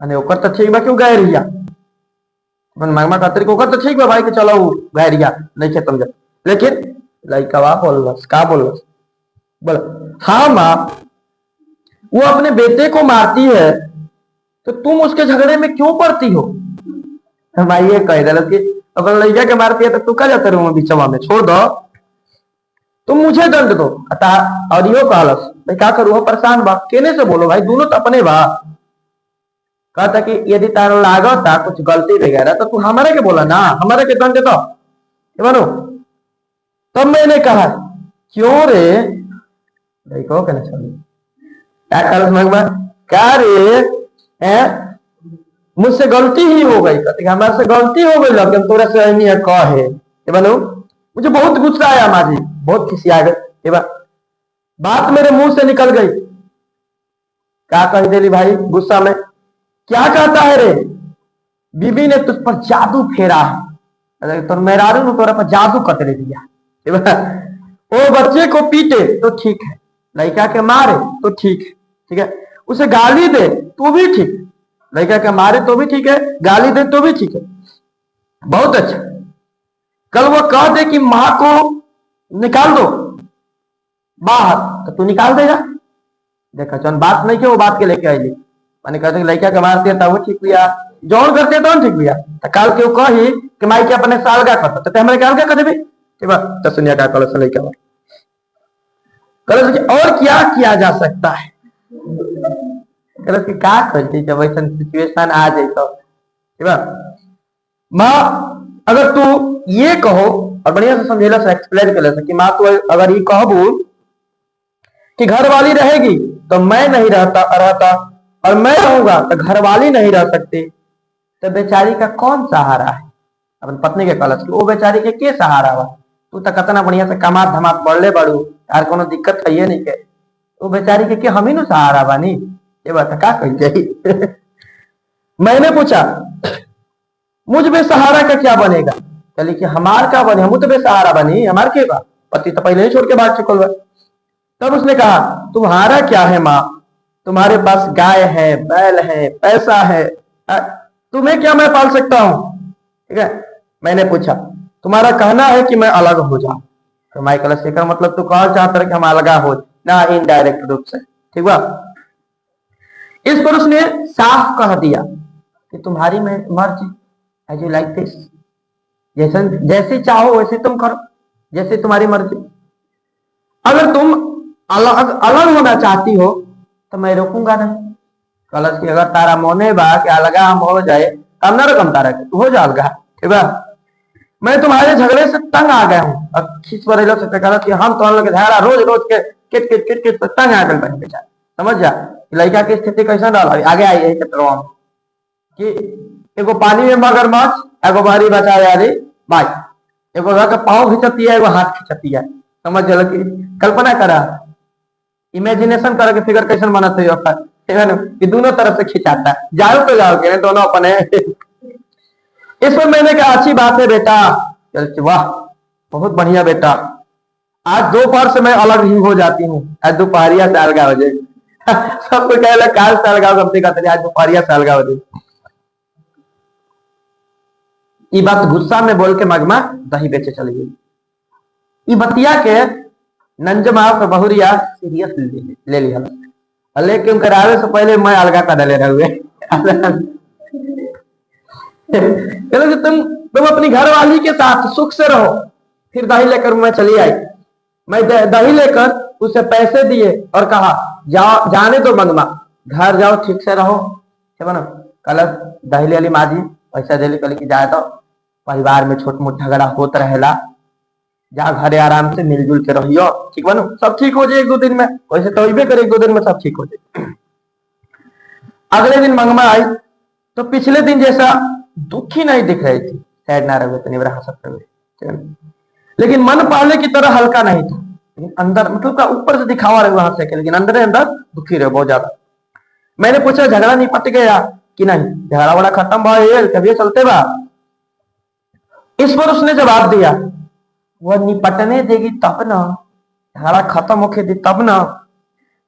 अने ओकर तो ठीक बा क्यों गए रिया मांगमा खातिर को ओकर तो ठीक बा भाई कि चलो गए रिया नहीं खे समझ, लेकिन लड़का वा बोलस का बोलस बोला हाँ माँ वो अपने बेटे को मारती है तो तुम उसके झगड़े में क्यों पड़ती हो। भाई ये कह दिल कि अगर लड़का के मारती है तो तू क्या जाते रहो बीचवा में, छोड़ दो, तुम मुझे दंड दो। और यो कहलस भाई क्या करूँ परेशान बा, केने से बोलो भाई दोनों तो अपने बा। कहता कि यदि तारा लागता कुछ गलती वगैरह तो तू हमारे के बोला ना, हमारे के दंड दो बनो। तब मैंने कहा क्यों रे, देखो कहना चाहिए क्या कहलस क्या रे मुझसे गलती ही हो गई, कहते हमारे से गलती हो गई लग तोरा से नहीं कहे बनो। मुझे बहुत गुस्सा आया माँ जी, बहुत खुशी आ गई, बात मेरे मुंह से निकल गई। क्या कह देली भाई गुस्सा में, क्या कहता है रे, बीबी ने तुझ पर जादू फेरा है, तो मेहरारू ने तोरा पर जादू कतरे दिया। वो बच्चे को पीटे तो ठीक है, लड़का के मारे तो ठीक है, ठीक है, उसे गाली दे तो भी ठीक, लड़का के मारे तो भी ठीक है, गाली दे तो भी ठीक है, बहुत अच्छा। कल वो कह दे कि मां को निकाल दो बाहर तो तू निकाल देगा। देखा जौन बात नहीं के वो बात के लेके आई, मैंने कहते लड़का के मारती है वो ठीक भैया, जौन करते तो ठीक भैया। तो कल के कही कि माई के अपने साल का करता तो हमारे अलगा कर देवी, तो सुनिया का कल से लड़का और क्या किया जा सकता है, क्या करती जब ऐसा सिचुएशन आ जाए तो माँ अगर तू ये कहो और बढ़िया से समझेला से एक्सप्लेन कर ले कि माँ तू अगर ये कहबू कि घर वाली रहेगी तो मैं नहीं रहता और मैं रहूंगा तो घर वाली नहीं रह सकती, तो बेचारी का कौन सहारा है। अपन पत्नी के कलश वो बेचारी के सहारा बा, तू तो कितना बढ़िया से कमात धमात बढ़ले बड़ू यार कोनो दिक्कत है नहीं के, वो बेचारी के हम ही नु सहारा बानी, ये बात क्या कही जाए। मैंने पूछा मुझ बेसहारा का क्या बनेगा, चलिए कि हमार का बने, हम तो बेसहारा बनी, हमार के बा पति तो पहले ही छोड़ के भाग चुकल बा। तब उसने कहा तुम्हारा क्या है माँ, तुम्हारे पास गाय है बैल है पैसा है, तुम्हें क्या मैं पाल सकता हूँ, ठीक है। मैंने पूछा तुम्हारा कहना है कि मैं अलग हो जाऊं, तो माइकल शेखर मतलब तू कहा चाहता है कि हम अलग हो ना, इनडायरेक्ट रूप से, ठीक बा। इस पर उसने साफ कह दिया कि तुम्हारी मर्जी, एज यू लाइक दिस, जैसे चाहो वैसे तुम करो, जैसे तुम्हारी मर्जी। अगर तुम अलग होना चाहती हो तो मैं रोकूंगा नहीं। कलश की अगर तारा मोने बा कि अलगा हम हो जाए कम ना रकम तारा के तू हो जा अलगा, ठीक है। मैं तुम्हारे झगड़े से तंग आ गया हूँ, अब खींच पर कि हम तो लोग झगड़ा रोज रोज के किट किट किट किट तंग आ गए बन बेचारा, समझ जा लड़का की स्थिति कैसा डाल आगे आई है कि एगो पानी में मगरमच्छ, एगो बारी बचा यारी भाई, एगो का पाँव खिंचती है, एगो हाथ खिंचती है, समझ जा कि कल्पना करा, इमेजिनेशन करे कि फिगर कैसे बनत है, ठीक है ना, कि दोनों तरफ से खिंचाता है, जाओ तो जाओ के दोनों अपने। इस पर मैंने कहा अच्छी बात है बेटा, चल वाह बहुत बढ़िया बेटा, आज दोपहर से मैं अलग ही हो जाती हूँ, आज दोपहरिया से अलगा हो जाए। सब कोई कहे काल से अलगा गमती कहते आज दोपहरिया से अलगा हो जाए। ये बात गुस्सा में बोल के मगमा दही बेचे चली गई। ये बतिया के नंजमा के बहुरिया सीरियस ले लिया, लेकिन करावे से पहले मैं अलगा कर डाले रहे। तुम अपनी घर वाली के साथ सुख से रहो। फिर दही लेकर मैं चली आई, मैं दही लेकर उसे पैसे दिए और कहा जाने दो मंगमा, घर जाओ ठीक से रहो, ठीक है ना। कल दही ले ली माजी, पैसा दे ली, कल की जाए तो परिवार में छोट मोट झगड़ा होत रहेला, जा घरे आराम से मिलजुल के रहियो, ठीक बनो, सब ठीक हो जाए एक दो दिन में, वैसे तो होबे करे एक दो दिन में सब ठीक हो जाए। अगले दिन मंगमा आई तो पिछले दिन जैसा दुखी नहीं दिख रही थी, सैड ना रहे तो निवरा हंसत रहे, लेकिन मन पहले की तरह हल्का नहीं था, लेकिन अंदर मतलब का ऊपर से दिखावा रहे वहां से, लेकिन अंदर अंदर दुखी रहे बहुत ज्यादा। मैंने पूछा झगड़ा निपट गया कि नहीं, झगड़ा वड़ा खत्म भाई कभी चलते बा। इस पर उसने जवाब दिया, वह निपटने देगी तब ना, झगड़ा खत्म होके दी तब ना।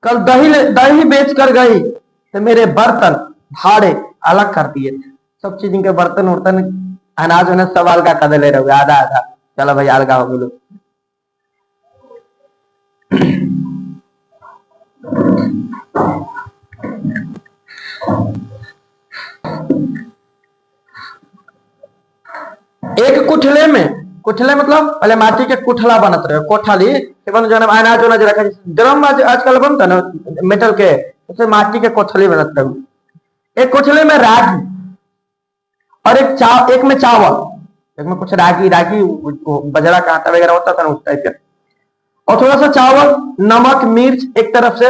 कल दही बेच कर गई तो मेरे बर्तन भाड़े अलग कर दिए थे, सब चीज के बर्तन उर्तन अनाज उनाज सब अलगा कर ले रहे, आधा आधा, चलो भाई अलगा हो बोलो। एक कुठले में, कुठले मतलब पहले माटी के कुठला बनत रहे, कोठाली जन अनाज उनाज रखा, ड्रम आजकल बनता ना मेटल के, उससे माटी के कोठली बनत रहे। एक कोठले में रागी और एक में चावल, एक में कुछ रागी बजरा का आटा वगैरह होता था ना उस टाइप के, और थोड़ा सा चावल, नमक मिर्च एक तरफ से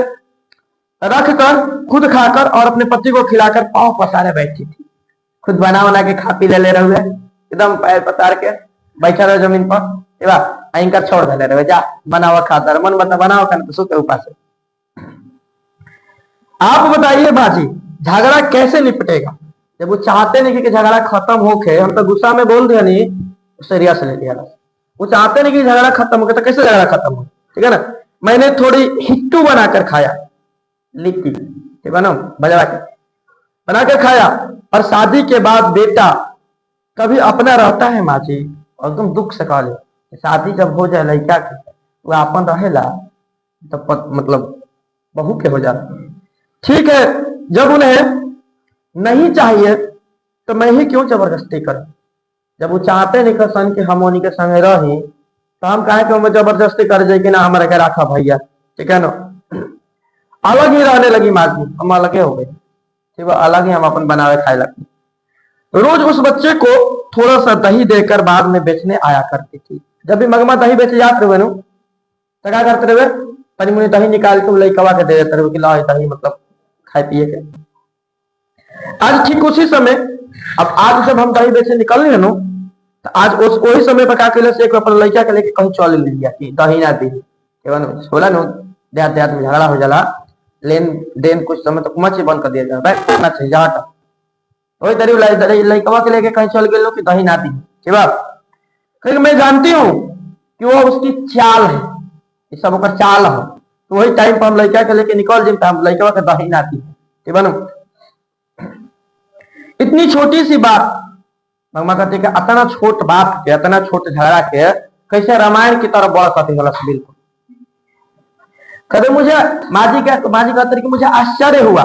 रख कर खुद खाकर और अपने पति को खिलाकर पांव पसारे बैठी थी। खुद बना बना के खा पी ले रहे हुए, एकदम पैर पसार के बैठा रहे जमीन पर, एंकर छोड़ दे रहे, जा बनावा खाता रहे, मन बता बनाओ कर सुते ऊपर से। आप बताइए बाजी, झगड़ा कैसे निपटेगा जब वो चाहते नहीं कि झगड़ा खत्म होके, हम तो गुस्सा में बोल दिया नहीं, सीरियस ले लिया, वो चाहते नहीं कि झगड़ा खत्म हो गया, तो कैसे झगड़ा खत्म हो, ठीक है ना। मैंने थोड़ी हिट्टू बनाकर खाया, लिट्टी ठीक है ना, बजा के बनाकर खाया, और शादी के बाद बेटा कभी अपना रहता है माँ जी, और तुम दुख से कह ले, शादी जब हो जाए लड़का के वो अपन रहेला तो मतलब बहू के हो जाता, ठीक है। जब उन्हें नहीं चाहिए तो मैं ही क्यों जबरदस्ती करूं, जब वो चाहते नहीं सन कि हम उन्हीं के संग रही, तो हम कहे कि हमें जबरदस्ती कर जाए कि ना हमारे के रखा भैया, ठीक है ना। अलग ही रहने लगी माँ जी, हम अलग हो गए, ठीक है, अलग ही हम अपन बनावे खाए लगे। रोज उस बच्चे को थोड़ा सा दही देकर बाद में बेचने आया करती थी। जब भी मगमा दही बेचे जाते रहे तो क्या करते रहे, तनी मुनी दही निकाल के लड़कवा के दे देते रहे कि ला दही मतलब खाए पिए के। आज ठीक उसी समय, अब आज जब हम दही बेचे निकल रहे नो, तो आज उस वही समय पर क्या कैले से एक अपन लड़का के लेके कहीं चल लिया कि दही ना दी, बोला नो देहात देहात में झगड़ा हो जाला, लेन देन कुछ समय तो मच्छी बंद कर दिया जाए, बैठना चाहिए जाटा, वही तरी लड़कवा के लेके कहीं चल गए कि दही ना दी, ठीक है। क्योंकि मैं जानती हूँ कि वो उसकी चाल है, ये सब ओकर चाल है, तो वही टाइम पर हम लड़का के लेके निकल जाए, हम लड़कवा के दही ना दी, ठीक है ना। इतनी छोटी सी बात भगवान कहते कि इतना छोट बात के, इतना छोट झगड़ा के कैसे रामायण की तरह बड़ा कथी होला, बिल्कुल। कहते मुझे माजी कहते कि मुझे आश्चर्य हुआ,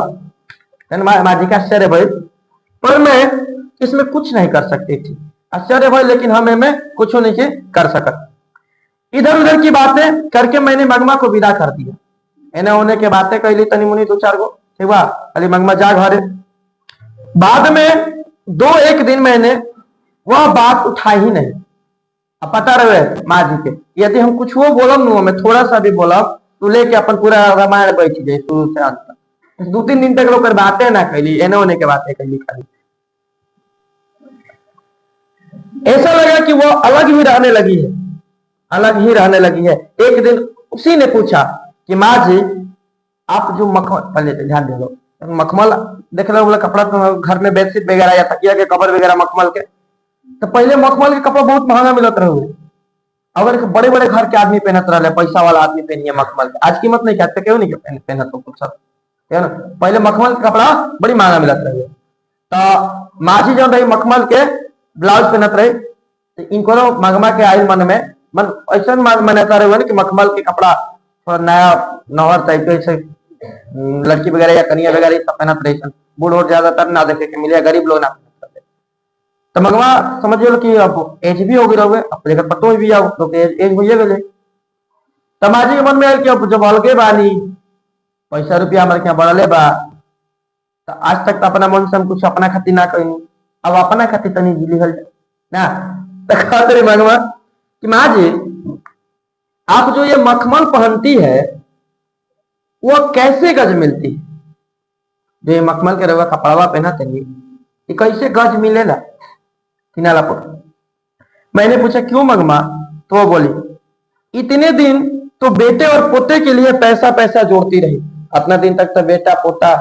माजी का आश्चर्य भाई, पर मैं इसमें कुछ नहीं कर सकती थी, आश्चर्य भाई लेकिन हम में कुछ नहीं कर सका। इधर उधर की बातें करके मैंने मगमा को विदा कर दिया, एने होने के बातें कहली तनी मुनी दो चार गो, ठीक बा, अली मगमा जा घरे। बाद में 2-1 दिन मैंने वह बात उठाई ही नहीं। अब पता रहे माँ जी के, यदि हम कुछ वो बोलम नु, में थोड़ा सा भी बोलब तो लेके अपन पूरा रामायण बैठ जाए शुरू से अंत तक। 2-3 दिन तक लोग बातें ना कैली, एने होने के बातें कैली खाली। ऐसा लगा कि वो अलग ही रहने लगी है, अलग ही रहने लगी है। एक दिन उसी ने पूछा कि माँ जी आप जो मखमल, पहले ध्यान दे लो, मखमल देख लो बोला कपड़ा तो घर में बेडशीट वगैरह या तकिया के कवर वगैरह मखमल के, तो पहले मखमल के कपड़ा बहुत महंगा मिलत रहे, अगर बड़े बड़े घर के आदमी पहनत रहे, पैसा वाला आदमी पहनिए मखमल के, आज कीमत नहीं कहते, क्यों नहीं पहनत हो सब, है ना। पहले मखमल के कपड़ा बड़ी महंगा मिलत रहे, तो माझी जो रही मखमल के ब्लाउज पहनत रहे, तो इनको मगमा के आयल मन में मन ऐसा मान्यता रहे कि मखमल के कपड़ा थोड़ा नया नौहर टाइप के, लड़की वगैरह या कनिया वगैरह सब पहनत रहे, बूढ़ और ज्यादातर ना देखे के मिले, गरीब लोग ना पहनत रहे। तो मगवा समझ लो कि अब एज भी हो गई रहोगे, अब लेकर पतो भी आओ तो एज हो गए। तमाजी के मन में आयल कि अब जब अलगे बानी, पैसा रुपया हमारे क्या बढ़ले बा, तो आज तक तो अपना मन से हम कुछ अपना खातिर ना कहनी, अब अपना खातिर तनी जिली हल ना। तो कहते रही मंगवा कि माँ जी आप जो ये मखमल पहनती है वो कैसे गज मिलती है? जो ये मखमल के रवा कपड़वा पहना तेनी ये कैसे गज मिलेला किनाला पर? मैंने पूछा क्यों मंगमा? तो वो बोली इतने दिन तो बेटे और पोते के लिए पैसा पैसा जोड़ती रही, अपना दिन तक तो बेटा पोता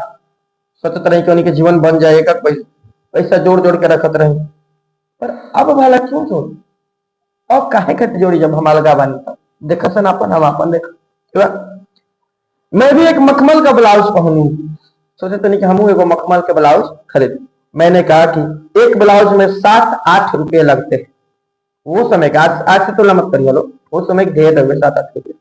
सोचते रही कि उनके जीवन बन जाएगा, पैसा जोड़ जोड़ के रखत रही, पर अब वाला क्यों जोड़? अब काहे खातिर जोड़ी जब हम अलगा बानी? तब देखा सन अपन हम अपन देखा। मैं भी एक मखमल का ब्लाउज पहनूं, सोचे तो नहीं कि हम एगो मखमल के ब्लाउज खरीद। मैंने कहा कि एक ब्लाउज में 7-8 रुपये लगते हैं वो समय का, आज से तुलना मत करिए लो, वो समय ढेर रहे 7-8 रुपये।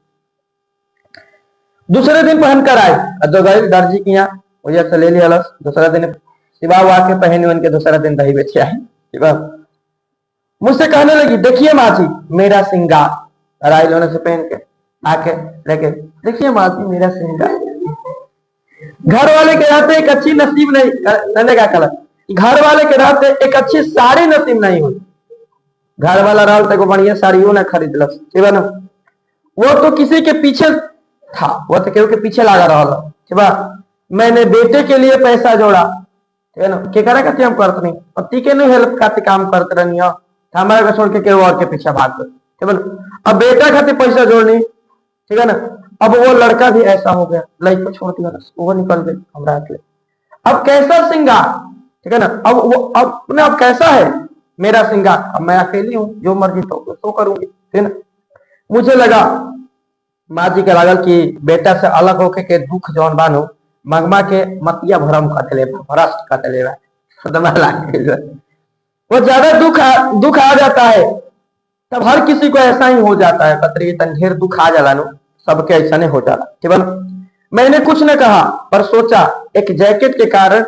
दूसरे दिन पहनकर आए, जो गए दर्जी की यहाँ वजह से ले लिया लस। दूसरा दिन सिवा आके पहने उनके, दूसरा दिन दही बेचे आए सिवा। मुझसे कहने लगी देखिए माँ जी मेरा सिंगार, राय लोने से पहन के आके लेके देखिए माँ जी मेरा सिंगार। घर वाले के रहते एक अच्छी नसीब नहीं, कहने का कलर, घर वाले के रहते एक अच्छी साड़ी नसीब नहीं हुई। घर वाला रहल तो बढ़िया साड़ियों ना खरीद लस, ठीक है ना? वो तो किसी के पीछे था, वो तो केहू के पीछे लगा रहा, ठीक है? मैंने बेटे के लिए पैसा जोड़ा, ठीक है ना? के करे कहते हम करते नहीं, पति के नहीं हेल्प खाते काम करते रहनी हो, हमारे को छोड़ के केहू और के पीछे भाग गए, ठीक है ना? अब बेटा खाते पैसा जोड़नी, ठीक है ना? अब वो लड़का भी ऐसा हो गया, लाइफ को छोड़ दिया, वो निकल गई हमरा के। अब कैसा सिंगार, ठीक है ना? अब वो अब कैसा है मेरा सिंगार? अब मैं अकेली हूँ, जो मर्जी तो करूंगी, ठीक है ना? मुझे लगा माँ जी के लागल कि बेटा से अलग होके के दुख जौन बानो मंगमा के मतिया भरम कटले भ्रष्ट कटले वो ज्यादा दुख आ जाता है, तब हर किसी को ऐसा ही हो जाता है। पत्री ढेर दुख आ जाला नो, सबके ऐसा नहीं हो जाला, ठीक है ना? मैंने कुछ न कहा पर सोचा एक जैकेट के कारण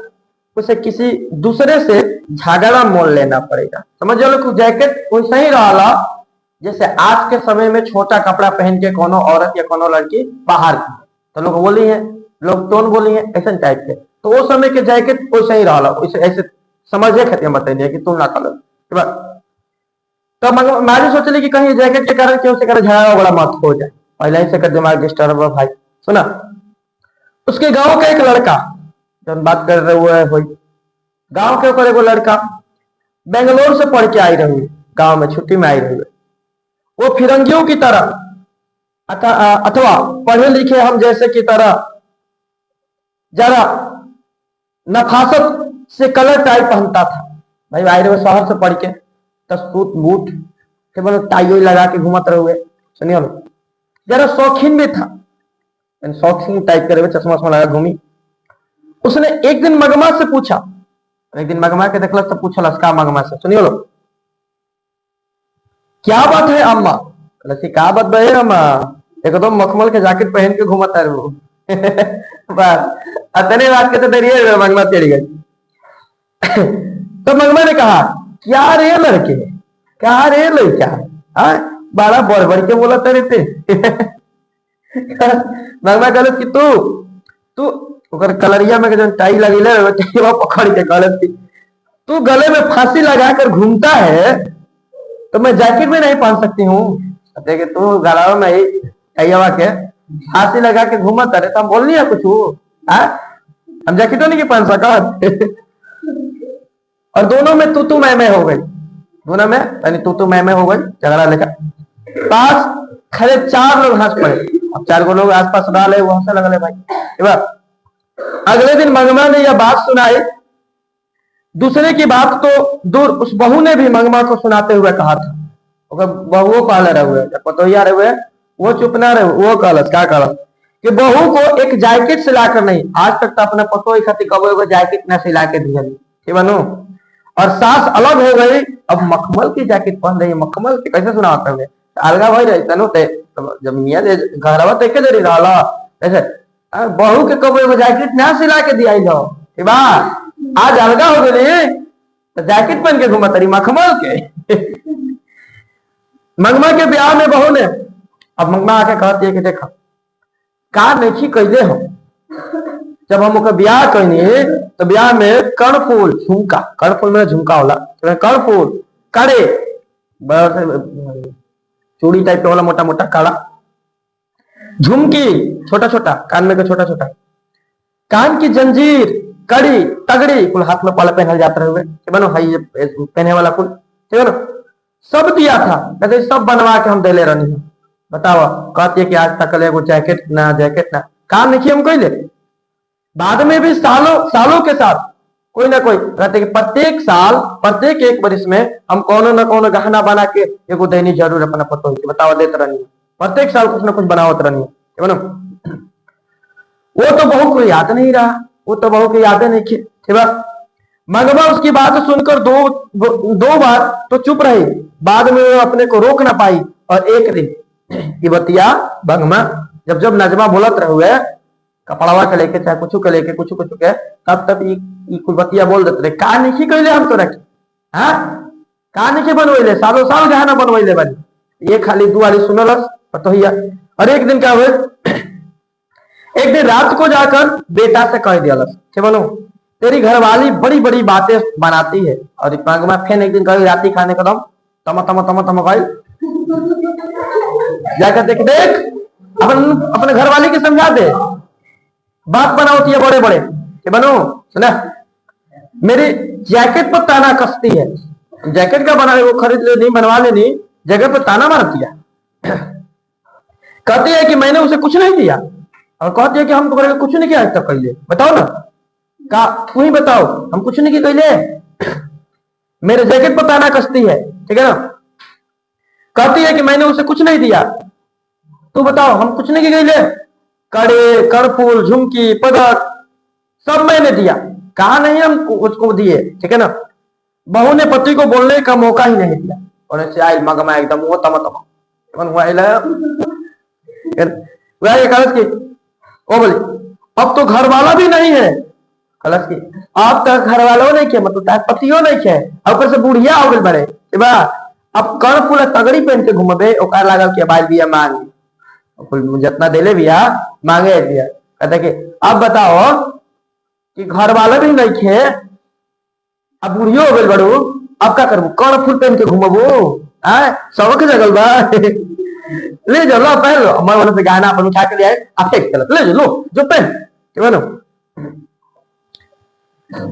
उसे किसी दूसरे से झगड़ा मोल लेना पड़ेगा। समझ लो जैकेट वैसा ही रहा जैसे आज के समय में छोटा कपड़ा पहन के कोनो औरत या कोनो लड़की बाहर की तो लोग बोली है, लोग टोन बोली है ऐसा टाइप के, तो वो समय के जैकेट वैसा ही रहा, ऐसे समझे खातिर बताइए कि तुम ना करो। तो मारी सोच ली कि कहीं जैकेट के कारण क्यों से कर झगड़ा बड़ा मत हो जाए, पहले ही से कर दिमाग डिस्टर्ब है भाई। सुना उसके गांव का एक लड़का, जब बात कर रहे हुए गांव के ऊपर एक लड़का बेंगलोर से पढ़ के आई रही, गांव में छुट्टी में आई रही, वो फिरंगियों की तरह अथवा पढ़े लिखे हम जैसे की तरह जरा नफासत से कलर टाई पहनता था। भाई आई रहे शहर से पढ़ के सूट बूट के टाई लगा के घूमत रहे हुए, सुनिए जरा शौकीन भी था, शौकीन टाइप करे हुए चश्मा वश्मा लगा घूमी। उसने एक दिन मगमा से पूछा, एक दिन मगमा के देखल तो पूछल का मगमा से, सुनियो लो क्या बात है अम्मा? क्या बात भाई अम्मा, एकदम मखमल के जैकेट पहन के घूमता है वो बस अतने बात के तो डरिए मगमा चढ़ गई। तो मगमा ने कहा क्या रे लड़के, क्या रे लड़का, बड़ा बढ़ बढ़ के बोला तेरे थे मगमा कहल कि तू कलरिया में जो टाई लगी पकड़ के कहल कि तू गले में फांसी लगाकर घूमता है तो मैं जैकेट में नहीं पहन सकती हूँ? कि तू गला में ही टाइया के फांसी लगा के घूमता रहे तो हम बोल नहीं है कुछ हम जैकेटों नहीं पहन सका और दोनों में तू मैं हो गई, दोनों में यानी तू मैं हो गई झगड़ा लेकर। पास खड़े 4 लोग हंस पड़े, अब 4 लोग आसपास रहा ले वो हंसने लगले भाई। अगले दिन मंगमा ने यह बात सुनाई, दूसरे की बात तो दूर उस बहू ने भी मंगमा को सुनाते हुए कहा था, बहुओं पाले रहे पतोहिया रहे वो चुप ना रहे, वो कहलस क्या कहलस कि बहू को एक जैकेट सिलाकर नहीं, आज तक तो अपने पतोही खातिर कबो जैकेट ना सिला के दिया, ठीक बनू, और सास अलग हो गई, अब मखमल की जैकेट पहन रही, मखमल की कैसे सुनाते हुए अलगा भाई रहता नो जब मियाँ घरवा तो एक जरी रहा ऐसे बहू के कबो एगो जैकेट ना सिला के दिया जाओ, ठीक बा आज अलगा हो गई तो जैकेट पहन के घूमा तरी मखमल के मंगमा के ब्याह में बहू ने, अब मंगमा आके कहती है कि देखा का नहीं कैले हो, जब हम ब्याह कहनी तो ब्याह में कर्णफूल झुमका, कर्णफूल में झुमका होला, तो कर्णफूल कड़े चूड़ी टाइप का वाला मोटा मोटा काड़ा, झुमकी छोटा छोटा कान में का छोटा छोटा, कान की जंजीर, कड़ी तगड़ी कुल हाथ में पाला पहनल जाते हुए बनो हाई पहने वाला कुल, ठीक है ना, सब दिया था। कहते सब बनवा के हम दे ले रही है। बताओ कहती है कि आज तक एगो जैकेट ना काम नहीं हम कहले। बाद में भी सालों सालों के साथ कोई ना कोई कहते कि प्रत्येक साल प्रत्येक एक वर्ष में हम कोनो न कोनो गहना बना के एगो देनी जरूर अपना पतो है। बताओ देते रहनी प्रत्येक साल कुछ ना कुछ बनावत रहनी है ना। वो तो बहू को याद नहीं रहा, वो तो बहू को याद नहीं थी, ठीक है। मंगवा उसकी बात सुनकर दो बार तो चुप रही, बाद में वो अपने को रोक ना पाई और एक दिन की बतिया भंगमा जब जब नजमा बोलत रहे कपड़वा के लेके चाहे कुछ के लेके कुछ के तब कुल बतिया बोल देते रहे का नहीं कहले हम तो रखे हाँ का नहीं बनवैले सालों साल गहना बनवैले बनी ये खाली दू वाली सुनलस तो ही। और एक दिन क्या हुए, एक दिन रात को जाकर बेटा से कह दिया बोलो तेरी घरवाली बड़ी बड़ी बातें बनाती है। और मैं फिर एक दिन कही राती खाने का दम तम तम तम तम भाई जाकर देख अपने घरवाली की समझा दे, बात बनाती है बड़े बड़े कि बनो सुना मेरी जैकेट पर ताना कसती है, जैकेट का बना वो खरीद लेनी बनवा लेनी जैकेट पर ताना मारती है। कहती है कि मैंने उसे कुछ नहीं दिया और कहती है कि हम तुम्हारे कुछ नहीं किया आज तक कहले। बताओ ना का तू ही बताओ हम कुछ नहीं किए कहले, मेरे जैकेट पर ताना कसती है, ठीक है ना। कहती है कि मैंने उसे कुछ नहीं दिया, तू बताओ हम कुछ नहीं कहले, कड़े कर्णफूल झुमकी पदक सब मैंने दिया, कहा नहीं हम उसको दिए, ठीक है ना। बहू ने पति को बोलने का मौका ही नहीं दिया और ऐसे आई मगमा एकदम वो तम कलश की ओ बोली अब तो घर वाला भी नहीं है, कलश की अब तक घर वालों नहीं किया मतलब पतियों नहीं किया, ऊपर से बुढ़िया हो गए बड़े अब कर्णफूल तगड़ी पहन के घूमबे ओकर लागल के बाल बिया मांग जितना देले बिया मांगे दिया। कहते कि अब बताओ कि घर वाला भी नहीं खे अब बुढ़ियो हो गई बड़ू अब क्या करबू कर्णफूल पहन के घूमबू सबक जगल बा ले जाओ लो पहन लो मैं वाले से गाना अपन उठा के ले आए आप फेंक चलो ले लो जो पहन क्यों ना।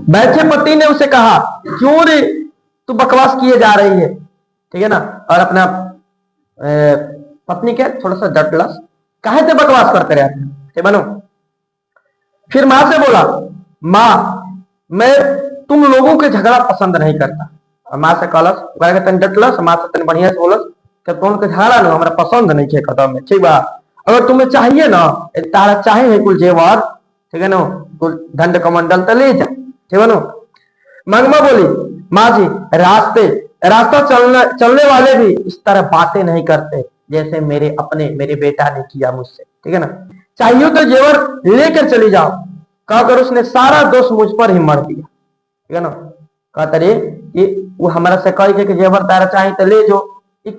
बैठे पति ने उसे कहा क्यों रे तू बकवास किए जा रही है, ठीक है ना। और अपना पत्नी के थोड़ा सा डटलस काहे से बकवास करते रहते, ठीक बनो। फिर माँ से बोला माँ मैं तुम लोगों के झगड़ा पसंद नहीं करता। और माँ से कहलस तन डटलस माँ से तन बढ़िया से बोलस कि तुम के झगड़ा ना हमारा पसंद नहीं है कदम में, ठीक बा। अगर तुम्हें चाहिए ना तारा चाहे है कुल जेवर, ठीक है ना, कुल दंड कमंडल तो ले जा, ठीक है ना। मंगमा बोली माँ जी रास्ता चलने वाले भी इस तरह बातें नहीं करते जैसे मेरे बेटा ने किया मुझसे, ठीक है ना। चाहिए तो जेवर लेकर चली जाओ, कहकर उसने सारा दोष मुझ पर ही मर दिया, ठीक है ना। कहते रे ये वो हमारा से कह के जेवर तारा चाहे तो ले जो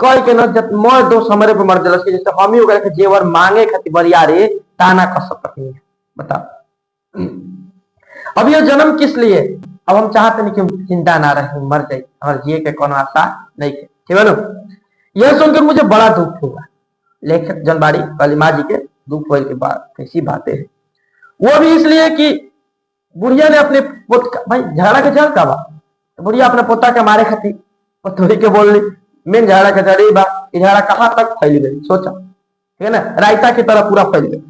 कह के ना जब मोर दोष हमारे पे मर दिल जैसे हम ही के जेवर मांगे खातिर बरिया रे ताना कस सकती है। बता अब ये जन्म किस लिए, अब हम चाहते नहीं कि हम जिंदा ना रहे मर जाए और जिए के कोनो आशा नहीं, ठीक है ना। यह सुनकर मुझे बड़ा दुख हुआ। लेखक जनबाड़ी काली माँ जी के दुख होने के बाद कैसी बातें हैं, वो भी इसलिए कि बुढ़िया ने अपने भाई झगड़ा के जड़ का बा तो बुढ़िया अपने पोता के मारे खाती थोड़ी के बोल ली मेन झगड़ा के जड़ी बा झगड़ा कहाँ तक फैल गई सोचा, ठीक है ना, रायता की तरह पूरा फैल गई।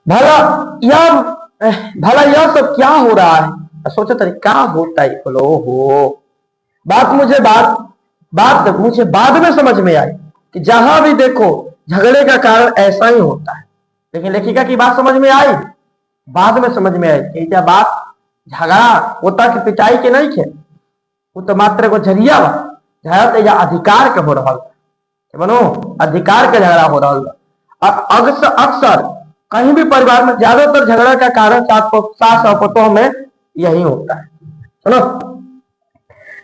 भला यह सब क्या हो रहा है, सोचा तरी क्या होता है बोलो हो। बात मुझे बाद में समझ में आई कि जहां भी देखो झगड़े का कारण ऐसा ही होता है। लेकिन लेखिका की बात समझ में आई, बाद में समझ में आई कि जब बात झगड़ा होता कि पिटाई के नहीं थे, वो तो मात्र को जरिया झगड़ा तो या अधिकार के हो रहा बनो अधिकार के झगड़ा हो रहा। अक्सर कहीं भी परिवार में ज्यादातर झगड़ा का कारण सास और पतोह में यही होता है, सुनो।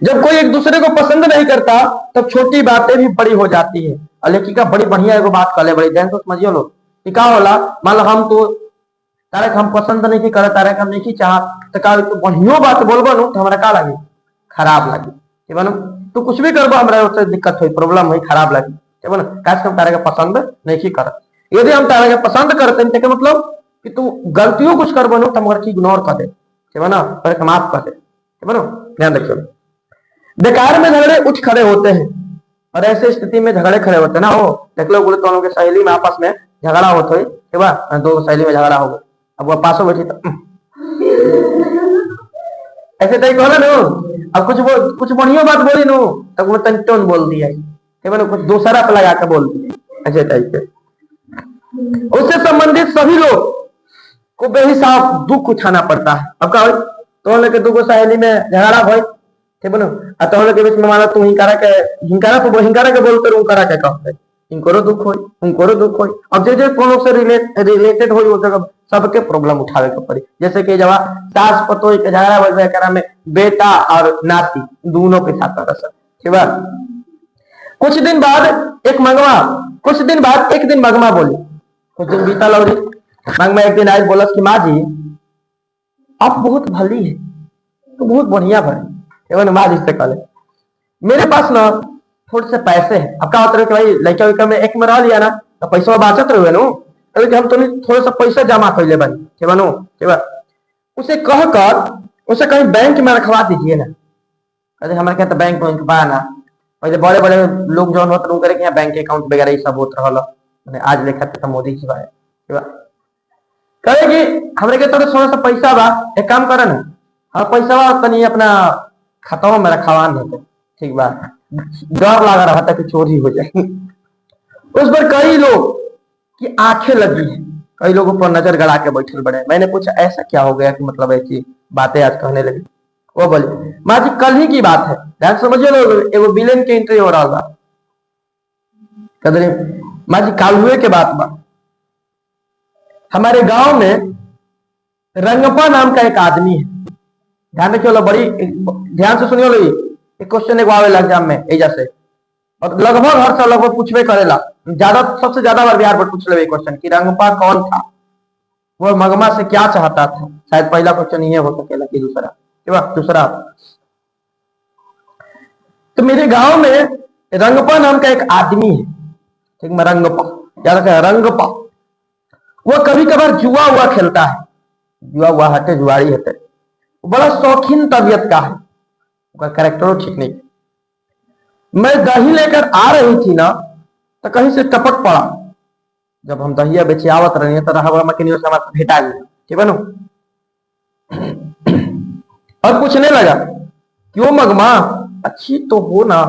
जब कोई एक दूसरे को पसंद नहीं करता तब छोटी बातें भी बड़ी हो जाती है। और लेखिका बड़ी बढ़िया एगो बात कर ले बड़ी ध्यान तो समझिए लोग कि क्या होला मान लो हम तो तारे के हम पसंद नहीं की करे, तारे के हम नहीं की चाह, तो का तू बढ़ियो बात बोलबो नु तो हमरा का लगी, खराब लगी। ठीक बा, तू कुछ भी करबो हमरा उससे दिक्कत होई, प्रॉब्लम होई, खराब लगी। ठीक बा, काश हम तारे के पसंद नहीं की कर। यदि हम तारे के पसंद करते हैं तो मतलब कि तू गलतियों कुछ करबो नु तो हमरा की इग्नोर कर दे। ठीक बा ना, तारे के माफ कर दे। ठीक बा ना, ध्यान रखियो। बेकार में झगड़े उठ खड़े होते हैं, और ऐसे स्थिति में झगड़े खड़े होते ना हो, देख लो बोले दोनों के सहेली में आपस में झगड़ा होता है। ठीक बा, दो सहेली में झगड़ा हो गया, अब वो पासों बैठी तो ऐसे तय कहला नो, अब कुछ बढ़िया बात बोली नो तब वो टोन बोल दिया, ठीक है, कुछ दूसरा पे लगा के बोल दिया, ऐसे टाइप के। उससे संबंधित सभी लोग को बेहिसाब दुख उठाना पड़ता है। अब का तो लेके दो सहेली में झगड़ा भाई, ठीक है ना, तो लोग के बीच में माना तू हिंकारा के बोलते रहूं, करा के कहते इनको दुख होई, उनको दुख होई। अब जे कोनो से रिलेटेड होई वो जगह सबके प्रॉब्लम उठावे के पड़ी। जैसे कि जब सास पतोई के झगड़ा बजे करा में बेटा और नाती दोनों के साथ रस, ठीक है। कुछ दिन बाद एक मंगवा बोली, कुछ दिन बीता लौरी, मंगमा एक दिन आज बोलस कि माँ जी आप बहुत भली है, तो बहुत बढ़िया भले। माँ जी से कहले मेरे पास ना थोड़े से पैसे है। अब क्या होता है कि भाई लड़का विका में एक में रह लिया ना तो पैसा बाचत रहे नो, तो हम थोड़े सा पैसा जमा कर ले बनी, ठीक है, ठीक है। उसे कहकर उसे कहीं बैंक में रखवा दीजिए ना। अरे हमारे क्या तो बैंक में बा ना, पहले बड़े बड़े लोग जो होते हैं करे बैंक अकाउंट वगैरह सब होत रहा, आज लेखा तो मोदी जी बा, ठीक है। कहे कि हमरे के थोड़ा सा पैसा बा, एक काम करे ना, हाँ पैसा बा तनी अपना खाता में रखवा नहीं, ठीक बा, डर लगा रहा था कि चोरी हो जाए। उस पर कई लोग की आंखें लगी है, कई लोगों पर नजर गड़ा के बैठे बड़े। मैंने पूछा ऐसा क्या हो गया कि मतलब ऐसी बातें आज कहने लगी। वो बोले माँ जी कल ही की बात है, ध्यान समझिए लोग, एगो विलेन के एंट्री हो रहा था। कहते माँ जी काल हुए के बात बा, हमारे गांव में रंगपा नाम का एक आदमी है। ध्यान रखियो लो, बड़ी ध्यान से सुनियो लो, एक क्वेश्चन एक आवे एग्जाम में एजा से, और लगभग हर साल लगभग पूछबे करेला, सबसे ज्यादा बार बिहार पर पूछ ले क्वेश्चन कि रंगपा कौन था, वो मगमा से क्या चाहता था। शायद पहला क्वेश्चन ये हो सकेला कि दूसरा, ठीक है। दूसरा, तो मेरे गांव में रंगपा नाम का एक आदमी है, ठीक है, रंगपा, याद रखा रंगपा। वो कभी कभार जुआ हुआ खेलता है, जुआ हुआ हटे जुआरी हटे, बड़ा शौकीन तबियत का है, कैरेक्टर ठीक नहीं। मैं दही लेकर आ रही थी ना तो कहीं से टपक पड़ा, जब हम दहिया बेचे आवत रही तो रहा भेटा गया, ठीक है ना। और पूछने लगा क्यों मगमा अच्छी तो हो ना,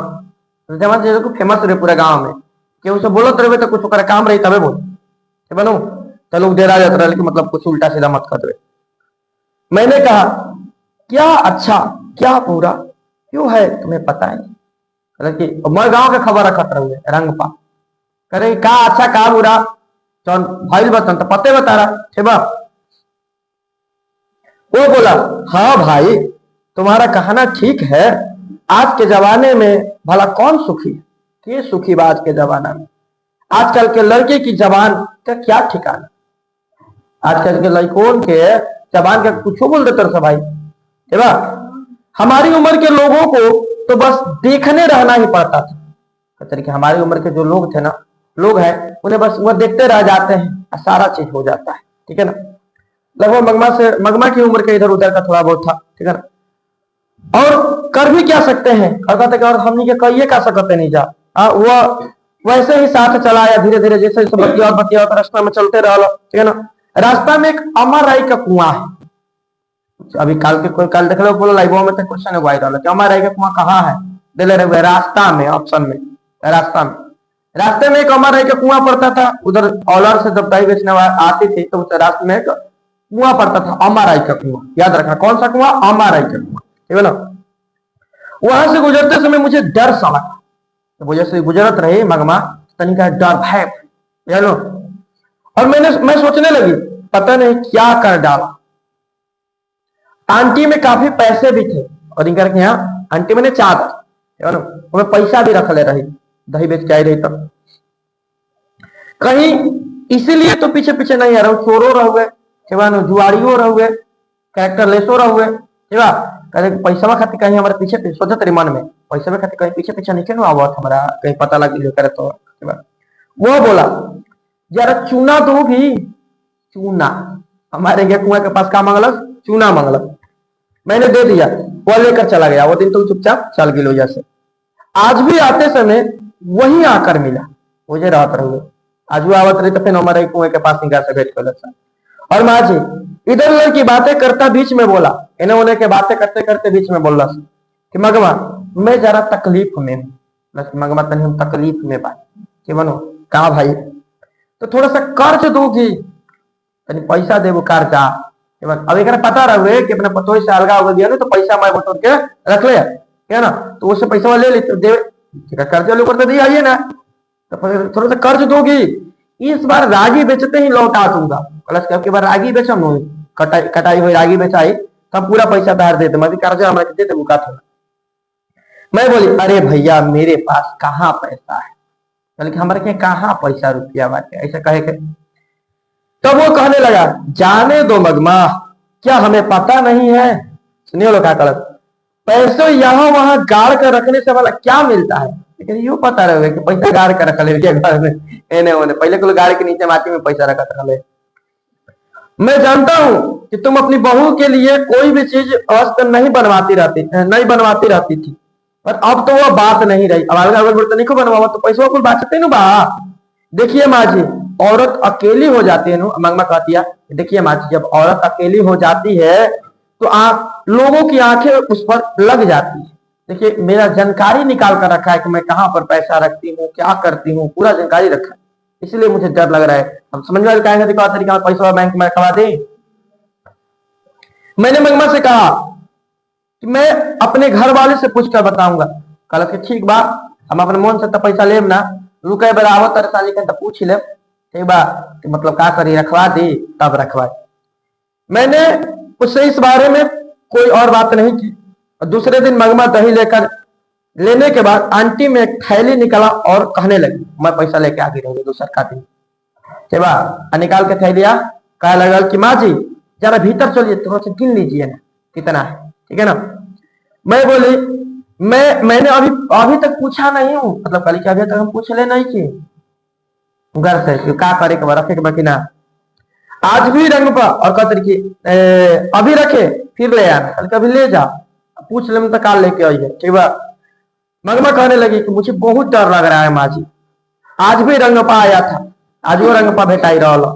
तो फेमस रहे पूरे गांव में कि उसे बोलत रहे तो कुछ काम रही तबे बोल, ठीक है ना। तो लोग डेरा जाते रहे कि मतलब कुछ उल्टा सीधा मत कर दे। मैंने कहा क्या अच्छा क्या बुरा क्यों है तुम्हें पता है, मैं गांव के खबर रखत रहे रंगपा, करे का अच्छा का बुरा चौन भाई बतन तो पते बता रहा, ठीक है। वो बोला हाँ भाई तुम्हारा कहना ठीक है, आज के जमाने में भला कौन सुखी है, के सुखी बा आज के जमाना में। आजकल के लड़के की जबान का क्या ठिकाना, आजकल के लड़कों के जबान का कुछ बोल देते रहे भाई, ठीक है। हमारी उम्र के लोगों को तो बस देखने रहना ही पड़ता था, तरीके हमारी उम्र के जो लोग थे ना, लोग हैं उन्हें बस वो देखते रह जाते हैं, सारा चीज हो जाता है, ठीक है ना। लगभग मगमा की उम्र के इधर उधर का थोड़ा बहुत था, ठीक है ना। और कर भी क्या सकते हैं, और हमनी के कहिए का सकते नहीं जा, वो वैसे ही साथ चलाया धीरे धीरे, जैसे जैसे बतिया रास्ता में चलते रहो, ठीक है ना। रास्ता में एक अमर राय का कुआं है, अभी कल देख लो बोलो लाइव में तो क्वेश्चन है वायरल है, अमर राय का कुआं कहाँ है, दे ले रहे रास्ता में, ऑप्शन में रास्ते में एक अमर राय का कुआं पड़ता था। उधर औलर से जब दही बेचने आती थी तो उस रास्ते में एक कुआं पड़ता था, अमर राय का कुआं, याद रखना कौन सा कुआं, अमर राय का कुआं, ठीक है ना। वहां से गुजरते समय मुझे डर सा लगा, तो वजह से गुजरत रही मगमा तनिका डर भय, लो। और मैं सोचने लगी पता नहीं क्या कर डाला। आंटी में काफी पैसे भी थे, और इनका यहाँ आंटी मैंने चादर ना पैसा भी रख ले रही, दही बेच के आई रही, तब कहीं इसीलिए तो पीछे पीछे नहीं आ रहा हूँ, चोरों रह गए, जुआड़ियों रहुए, कैरेक्टर लेसो रहुए, कहे पैसा खातिर कहीं हमारे पीछे सोचत रही मन में, पैसा खातिर कहीं पीछे पीछे नहीं क्यों आवत हमारा, कहीं पता लग गई करे तो वो बोला जरा चूना दोगी, चूना हमारे यहाँ कुआं के पास का मंगलस, चूना मंगलस, मैंने दे दिया, वो लेकर चला गया। वो दिन तो चुपचाप चल गिलो जैसे। आज भी आते समय वही आकर मिला, मुझे रात रहुए, आज वो आवत रही तो फिर हमारे कुएं के पास निकाल से भेज कर। और माँ जी इधर उधर की बातें करता बीच में बोला, इन्हें उन्हें के बातें करते करते बीच में बोला कि मगमा मैं जरा तकलीफ में हूँ, मगमा तनी हम तकलीफ में भाई कि बनो कहा भाई, तो थोड़ा सा कर्ज दोगी, तनी पैसा देबो कर्जा। अब एक पता रहे कि अपने पतोई से अलगा हो गया ना, तो पैसा मैं बटोर के रख ले है ना, तो उससे पैसा ले ली, तो दे कर्जा लेकर तो दिया आइए ना, तो थोड़ा सा कर्ज दोगी, इस बार रागी बेचते ही लौटा दूंगा। प्लस के बार रागी बेचम, कटाई हुई रागी बेचाई तब पूरा पैसा तैयार देते, मैं कर्जा हमारे देते मुका थोड़ा। मैं बोली अरे भैया मेरे पास कहाँ पैसा है, बल्कि हमारे के कहाँ पैसा रुपया बात है, ऐसा कहे के। तब वो कहने लगा जाने दो मगमा, क्या हमें पता नहीं है, सुनिए लोग क्या गलत, पैसे यहाँ वहां गाड़ कर रखने से वाला क्या मिलता है, लेकिन यू पता रहे कि पैसा गाड़ कर रख ले घर में, एने ओने पहले को गाड़ के नीचे माटी में पैसा रखा था। मैं जानता हूं कि तुम अपनी बहू के लिए कोई भी चीज अवस्था नहीं बनवाती रहती थी, पर अब तो वो बात नहीं रही, अब अलग अलग बर्तन नहीं बनवा तो पैसा कुछ बाचते न बा। देखिए माँ जी औरत अकेली हो जाती है, मंगमा कहती है देखिए माँ जी जब औरत अकेली हो जाती है तो लोगों की आंखें उस पर लग जाती है। देखिए मेरा जानकारी निकाल कर रखा है कि मैं कहाँ पर पैसा रखती हूँ, क्या करती हूँ, पूरा जानकारी रखा है, इसलिए मुझे डर लग रहा है। हम समझ में कहेंगे तरीका पैसा बैंक में रखवा दे। मैंने मंगमा से कहा कि मैं अपने घर वाले से पूछ कर बताऊंगा। कल के ठीक बा, हम अपने मन से तो पैसा लेब ना, रुके बराबर तरसाली के पूछ ले, ठीक बा कि मतलब क्या करी, रखवा दी तब रखवा। मैंने उससे इस बारे में कोई और बात नहीं की। दूसरे दिन मंगमा दही लेकर लेने के बाद आंटी में एक थैली निकाला और कहने लगी मैं पैसा लेके आगे रहूंगी दूसरा का दिन, ठीक बा। निकाल के थैलिया कह लगा कि माँ जी जरा भीतर चलिए, थोड़ा सा गिन लीजिए ना कितना है, ठीक है ना। मैं बोली मैंने अभी तक पूछा नहीं हूँ, मतलब कल अभी तक हम पूछ ले नहीं कि घर से क्या करे के रखे के बाकी ना, आज भी रंग पर और कहते कि अभी रखे फिर ले आना, कल कभी ले जा पूछ ले तो काल लेके आइए, ठीक बा। मंगमा कहने लगी कि मुझे बहुत डर लग रहा है माँ जी, आज भी रंगपा आया था, आज वो रंगपा भेटाई रहा,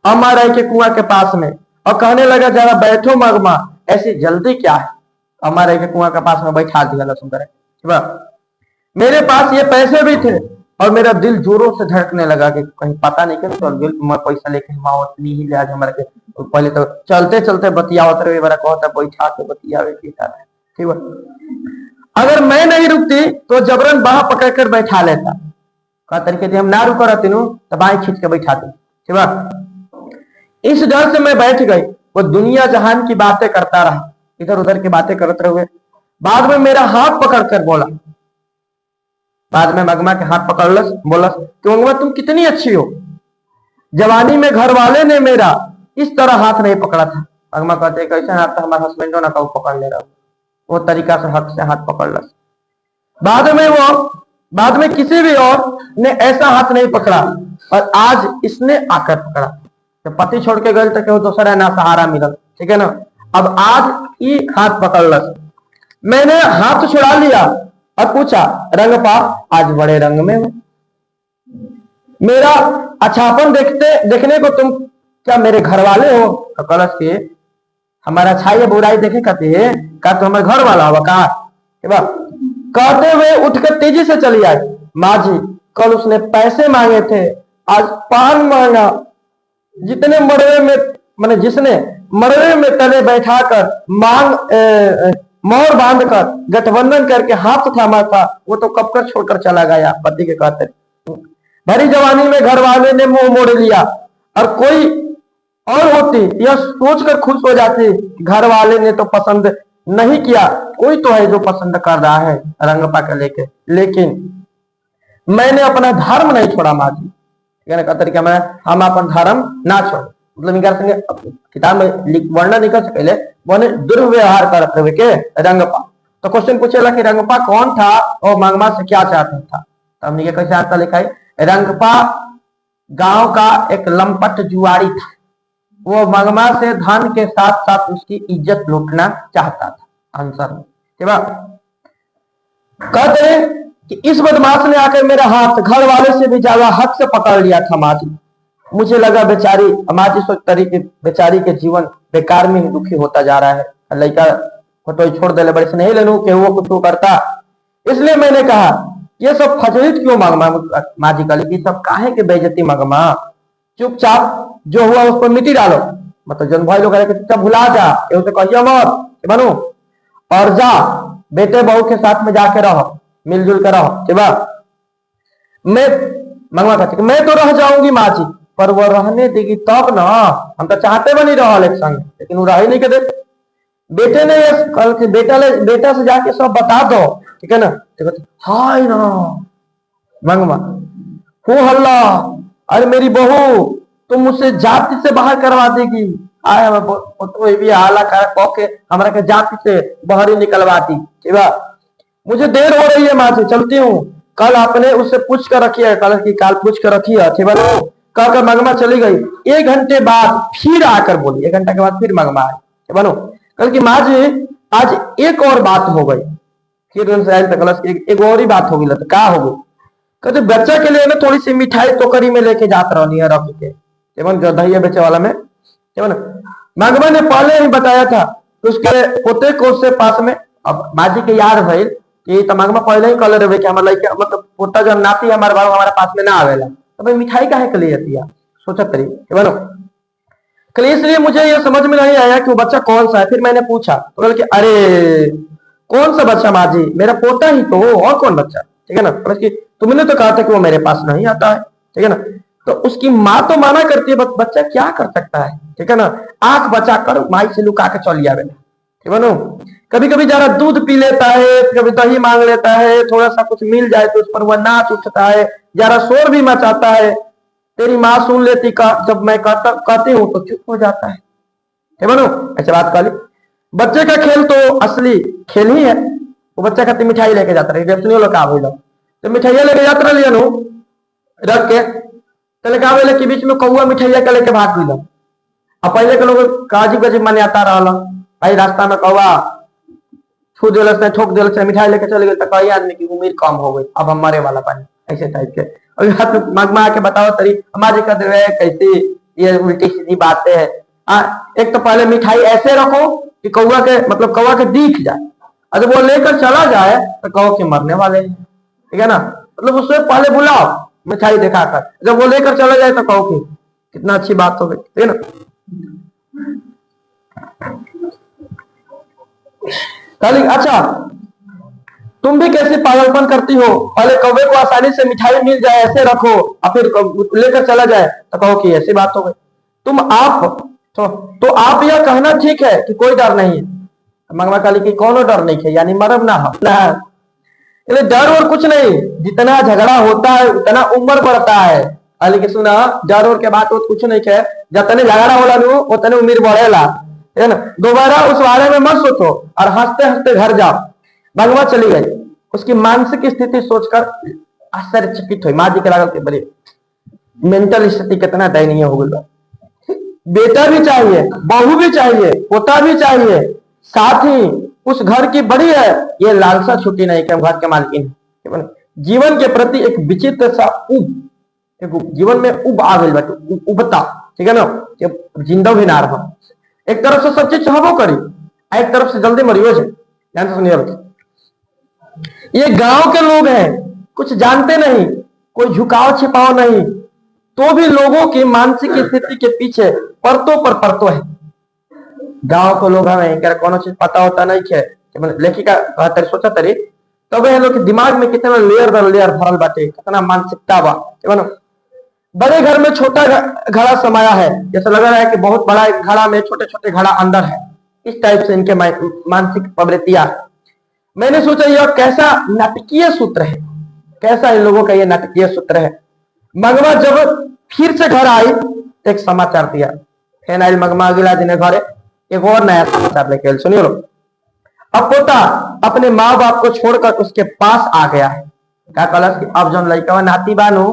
अम्मा रह के कुआं के पास में, और कहने लगा जरा बैठो मंगमा ऐसी जल्दी क्या है, अम्मा रह के कुआं के पास में बैठा दिया लहसुन करे, ठीक बा। मेरे पास ये पैसे भी थे और मेरा दिल जोरों से धड़कने लगा कि कहीं पता नहीं कर तो दिल मैं पैसा लेके नहीं ही ले आज हमारे के, पहले तो चलते चलते बतियावत रहे बड़ा कहता बैठा के बतियावे की था, ठीक है। अगर मैं नहीं रुकती तो जबरन बाह पकड़ कर बैठा लेता, कहा तरीके हम ना रुका रहती नु तो बाएं खींच के बैठाती, ठीक है। इस डर से मैं बैठ गई, वो दुनिया जहान की बातें करता रहा, इधर उधर की बातें करते रहे। बाद में मेरा हाथ पकड़ कर बोला, बाद में मंगमा के हाथ पकड़लस, बोला कि मंगमा तुम कितनी अच्छी हो, जवानी में घर वाले ने मेरा इस तरह हाथ नहीं पकड़ा था। मंगमा कहते कैसे हाथ तो हमारे हस्बैंडो ना कब पकड़ ले रहा, वो तरीका से हक से हाथ पकड़लस। बाद में किसी भी और ने ऐसा हाथ नहीं पकड़ा और आज इसने आकर पकड़ा। तो पति छोड़ के गए तो दूसरा ना सहारा मिलल, ठीक है ना। अब आज ये हाथ पकड़लस, मैंने हाथ छुड़ा लिया और पूछा रंगपा आज बड़े रंग में हो, मेरा अच्छापन देखने को तुम क्या मेरे घर वाले हो। तो कलश के हमारा अच्छाई बुराई देखे कहते है का तो हमारे घर वाला होगा का, कहते हुए उठकर तेजी से चली आई। माँ जी कल उसने पैसे मांगे थे, आज पान मांगा, जितने मड़वे में मैंने जिसने मड़वे में तले बैठाकर मोहर बांधकर गठबंधन करके हाथ थामा था वो तो कब कर छोड़कर चला गया। पति के कहते भरी जवानी में घर वाले ने मुंह मोड़ लिया, और कोई और होती यह सोचकर खुश हो जाती घर वाले ने तो पसंद नहीं किया, कोई तो है जो पसंद कर रहा है रंगपा के लेके, लेकिन मैंने अपना धर्म नहीं छोड़ा। माँ जी कहने का तरीका मैं हम अपन धर्म ना छोड़, मतलब इनका संगे किताब में वर्णन नहीं कर सके बोने दुर्व्यवहार कर प्रभु के रंगपा। तो क्वेश्चन पूछेला कि रंगपा कौन था और मंगमा से क्या चाहता था। तो हमने ये कैसे आता लिखा है, रंगपा गांव का एक लंपट जुआरी था। वो मंगमा से धन के साथ साथ उसकी इज्जत लूटना चाहता था। आंसर में कहते हैं कि इस बदमाश ने आकर मेरा हाथ घर वाले से भी ज्यादा हक से पकड़ लिया था माँ जी। मुझे लगा बेचारी माँ जी सोच तरीके बेचारी के जीवन बेकार में ही दुखी होता जा रहा है। लड़का फोटो छोड़ दे बड़े से नहीं लेनू कि वो कुछ करता। इसलिए मैंने कहा ये सब फजलित क्यों मंगमा। माँ जी कहली सब काहे के बेइज्जती मंगमा, चुपचाप जो हुआ उस पर मिट्टी डालो। मतलब जन भाई लोग चुपचाप भुला जा, उसे कहिए मत बनो और जा बेटे बहू के साथ में जाके रहो, मिलजुल कर रहो। ठीक है, मैं मंगवा कहती मैं तो रह जाऊंगी माँ जी, पर वो रहने देगी तब ना। हम तो चाहते बनी रहो एक संग, लेकिन वो रह ही नहीं के दे। बेटे ने कल के बेटा से जाके सब बता दो, ठीक है ना। हाय ना मंगवा हो हल्ला, अरे मेरी बहू तुम मुझसे जाति से बाहर करवा देगी। आया तो भी हाला कर के हमारा के जाति से बाहर ही निकलवाती। ठीक है, मुझे देर हो रही है माँ से चलती हूँ। कल आपने उससे पूछ कर रखी है, काल पूछ कर रखी है। ठीक है, कहकर मंगमा चली गई। 1 घंटे बाद फिर आकर बोली, 1 घंटे के बाद फिर मंगमा आई। बनो कल की माँ जी आज एक और बात हो गई। फिर एक और ही बात हो गई। तो क्या हो गई, कहते बच्चा के लिए ना थोड़ी सी मिठाई टोकरी में लेके जात रही है रख के, जो दहिया बेचे वाला में। मंगमा ने पहले ही बताया था उसके पोते को उससे पास में। अब माँ जी के याद भइल कि तो मंगमा पहले ही कल रहे कि हमारे लड़का मतलब पोता जो नाती हमारे बाबू हमारे पास में ना आवेला, तो भाई मिठाई काहे के लिए आती है सोचा तरी बनो। कल इसलिए मुझे ये समझ में नहीं आया कि वो बच्चा कौन सा है। फिर मैंने पूछा तो बोल कि अरे कौन सा बच्चा माँ जी, मेरा पोता ही तो, और कौन बच्चा। ठीक है ना, कि तुमने तो कहा था कि वो मेरे पास नहीं आता है। ठीक है ना, तो उसकी माँ तो माना करती है, बच्चा क्या कर सकता है। ठीक है ना, आंख बचा कर माई से लुका के चल आवे। ठीक है ना, कभी कभी जरा दूध पी लेता है, कभी दही मांग लेता है, थोड़ा सा कुछ मिल जाए तो उस पर वह नाच उठता है, जरा शोर भी मचाता है। तेरी माँ सुन लेती का जब मैं कहती हूँ तो चुप हो जाता है। ठीक है ना, ऐसे बात कर ली। बच्चे का खेल तो असली खेल ही है। वो बच्चा कहती मिठाई लेके जाता रही, तो मिठाइया लेके जाता रही रख के चले का बोले कि बीच में कौआ मिठाइया के लेके भाग गई। अब पहले के लोग काजी गजी मान्यता रहा भाई, रास्ता में कौआ छू दिल से ठोक दिल से मिठाई लेके चले गए तो कई आदमी की उम्र कम हो गई, अब हम मरे वाला पानी ऐसे टाइप के। और मंगमा के बताओ तरी हमारी कदर कैसी ये उल्टी सीधी बातें है। एक तो पहले मिठाई ऐसे रखो कि कौआ के मतलब कौआ के दिख जाए, और जब वो लेकर चला जाए तो कौआ के मरने वाले हैं। ठीक है ना, मतलब उससे पहले बुलाओ मिठाई दिखाकर, जब वो लेकर चला जाए तो कहो कि कितना अच्छी बात हो गई। ठीक है ना, अच्छा तुम भी कैसे पागलपन करती हो, पहले कौवे को आसानी से मिठाई मिल जाए ऐसे रखो और फिर लेकर चला जाए तो कहो कि ऐसी बात हो गई। तुम आप तो आप यह कहना ठीक है कि कोई डर नहीं है। मंगवा काली की कोनो डर नहीं है, यानी मरब ना हो ना, डर और कुछ नहीं। जितना झगड़ा होता है उतना उम्र बढ़ता है। अली के सुना डर और के बात कुछ नहीं है, जितने झगड़ा होला उतने उम्र बढ़ेला। है ना, दोबारा उस बारे में मत सोचो और हंसते हंसते घर जाओ। मंगवा चली गई। उसकी मानसिक स्थिति सोचकर आश्चर्यचकित हुई। माँ जी के लागल के बड़े मेंटल स्थिति कितना दयनीय हो गई। बेटा भी चाहिए, बहू भी चाहिए, पोता भी चाहिए, साथ ही उस घर की बड़ी है ये लालसा छुट्टी नहीं कि हम घर के मालकिन है। जीवन के प्रति एक विचित्र सा जीवन में उब आ गई बाटे, उबता। ठीक है ना, कि जिंदा भी ना रहा। एक तरफ से सब चीज चाहबो करी, एक तरफ से जल्दी मरियो जाए। ध्यान से सुनिए, ये गांव के लोग हैं, कुछ जानते नहीं, कोई झुकाव छिपाव नहीं, तो भी लोगों की मानसिक स्थिति के पीछे परतों पर परतों है। गांव के लोग हमें कोनो चीज पता होता नहीं है। लेखिका सोचा तरी तब तो लोग दिमाग में कितना लेयर दर लेयर भरल बाटे, कितना मानसिकता बा। बड़े घर में छोटा घड़ा समाया है, जैसा लग रहा है कि बहुत बड़ा एक घड़ा में छोटे छोटे घड़ा अंदर है। इस टाइप से इनके मानसिक प्रवृत्तियां। मैंने सोचा यह कैसा नाटकीय सूत्र है, कैसा इन लोगों का यह नाटकीय सूत्र है। मंगवा जब फिर से घर आई तो एक समाचार दिया फेन आयल मगमा अगला दिन घरे एक और नया समाचार लेके आयल। सुनियो, अब पोता अपने माँ बाप को छोड़कर उसके पास आ गया है। क्या कहलस कि अब जौन लड़का नाती बानू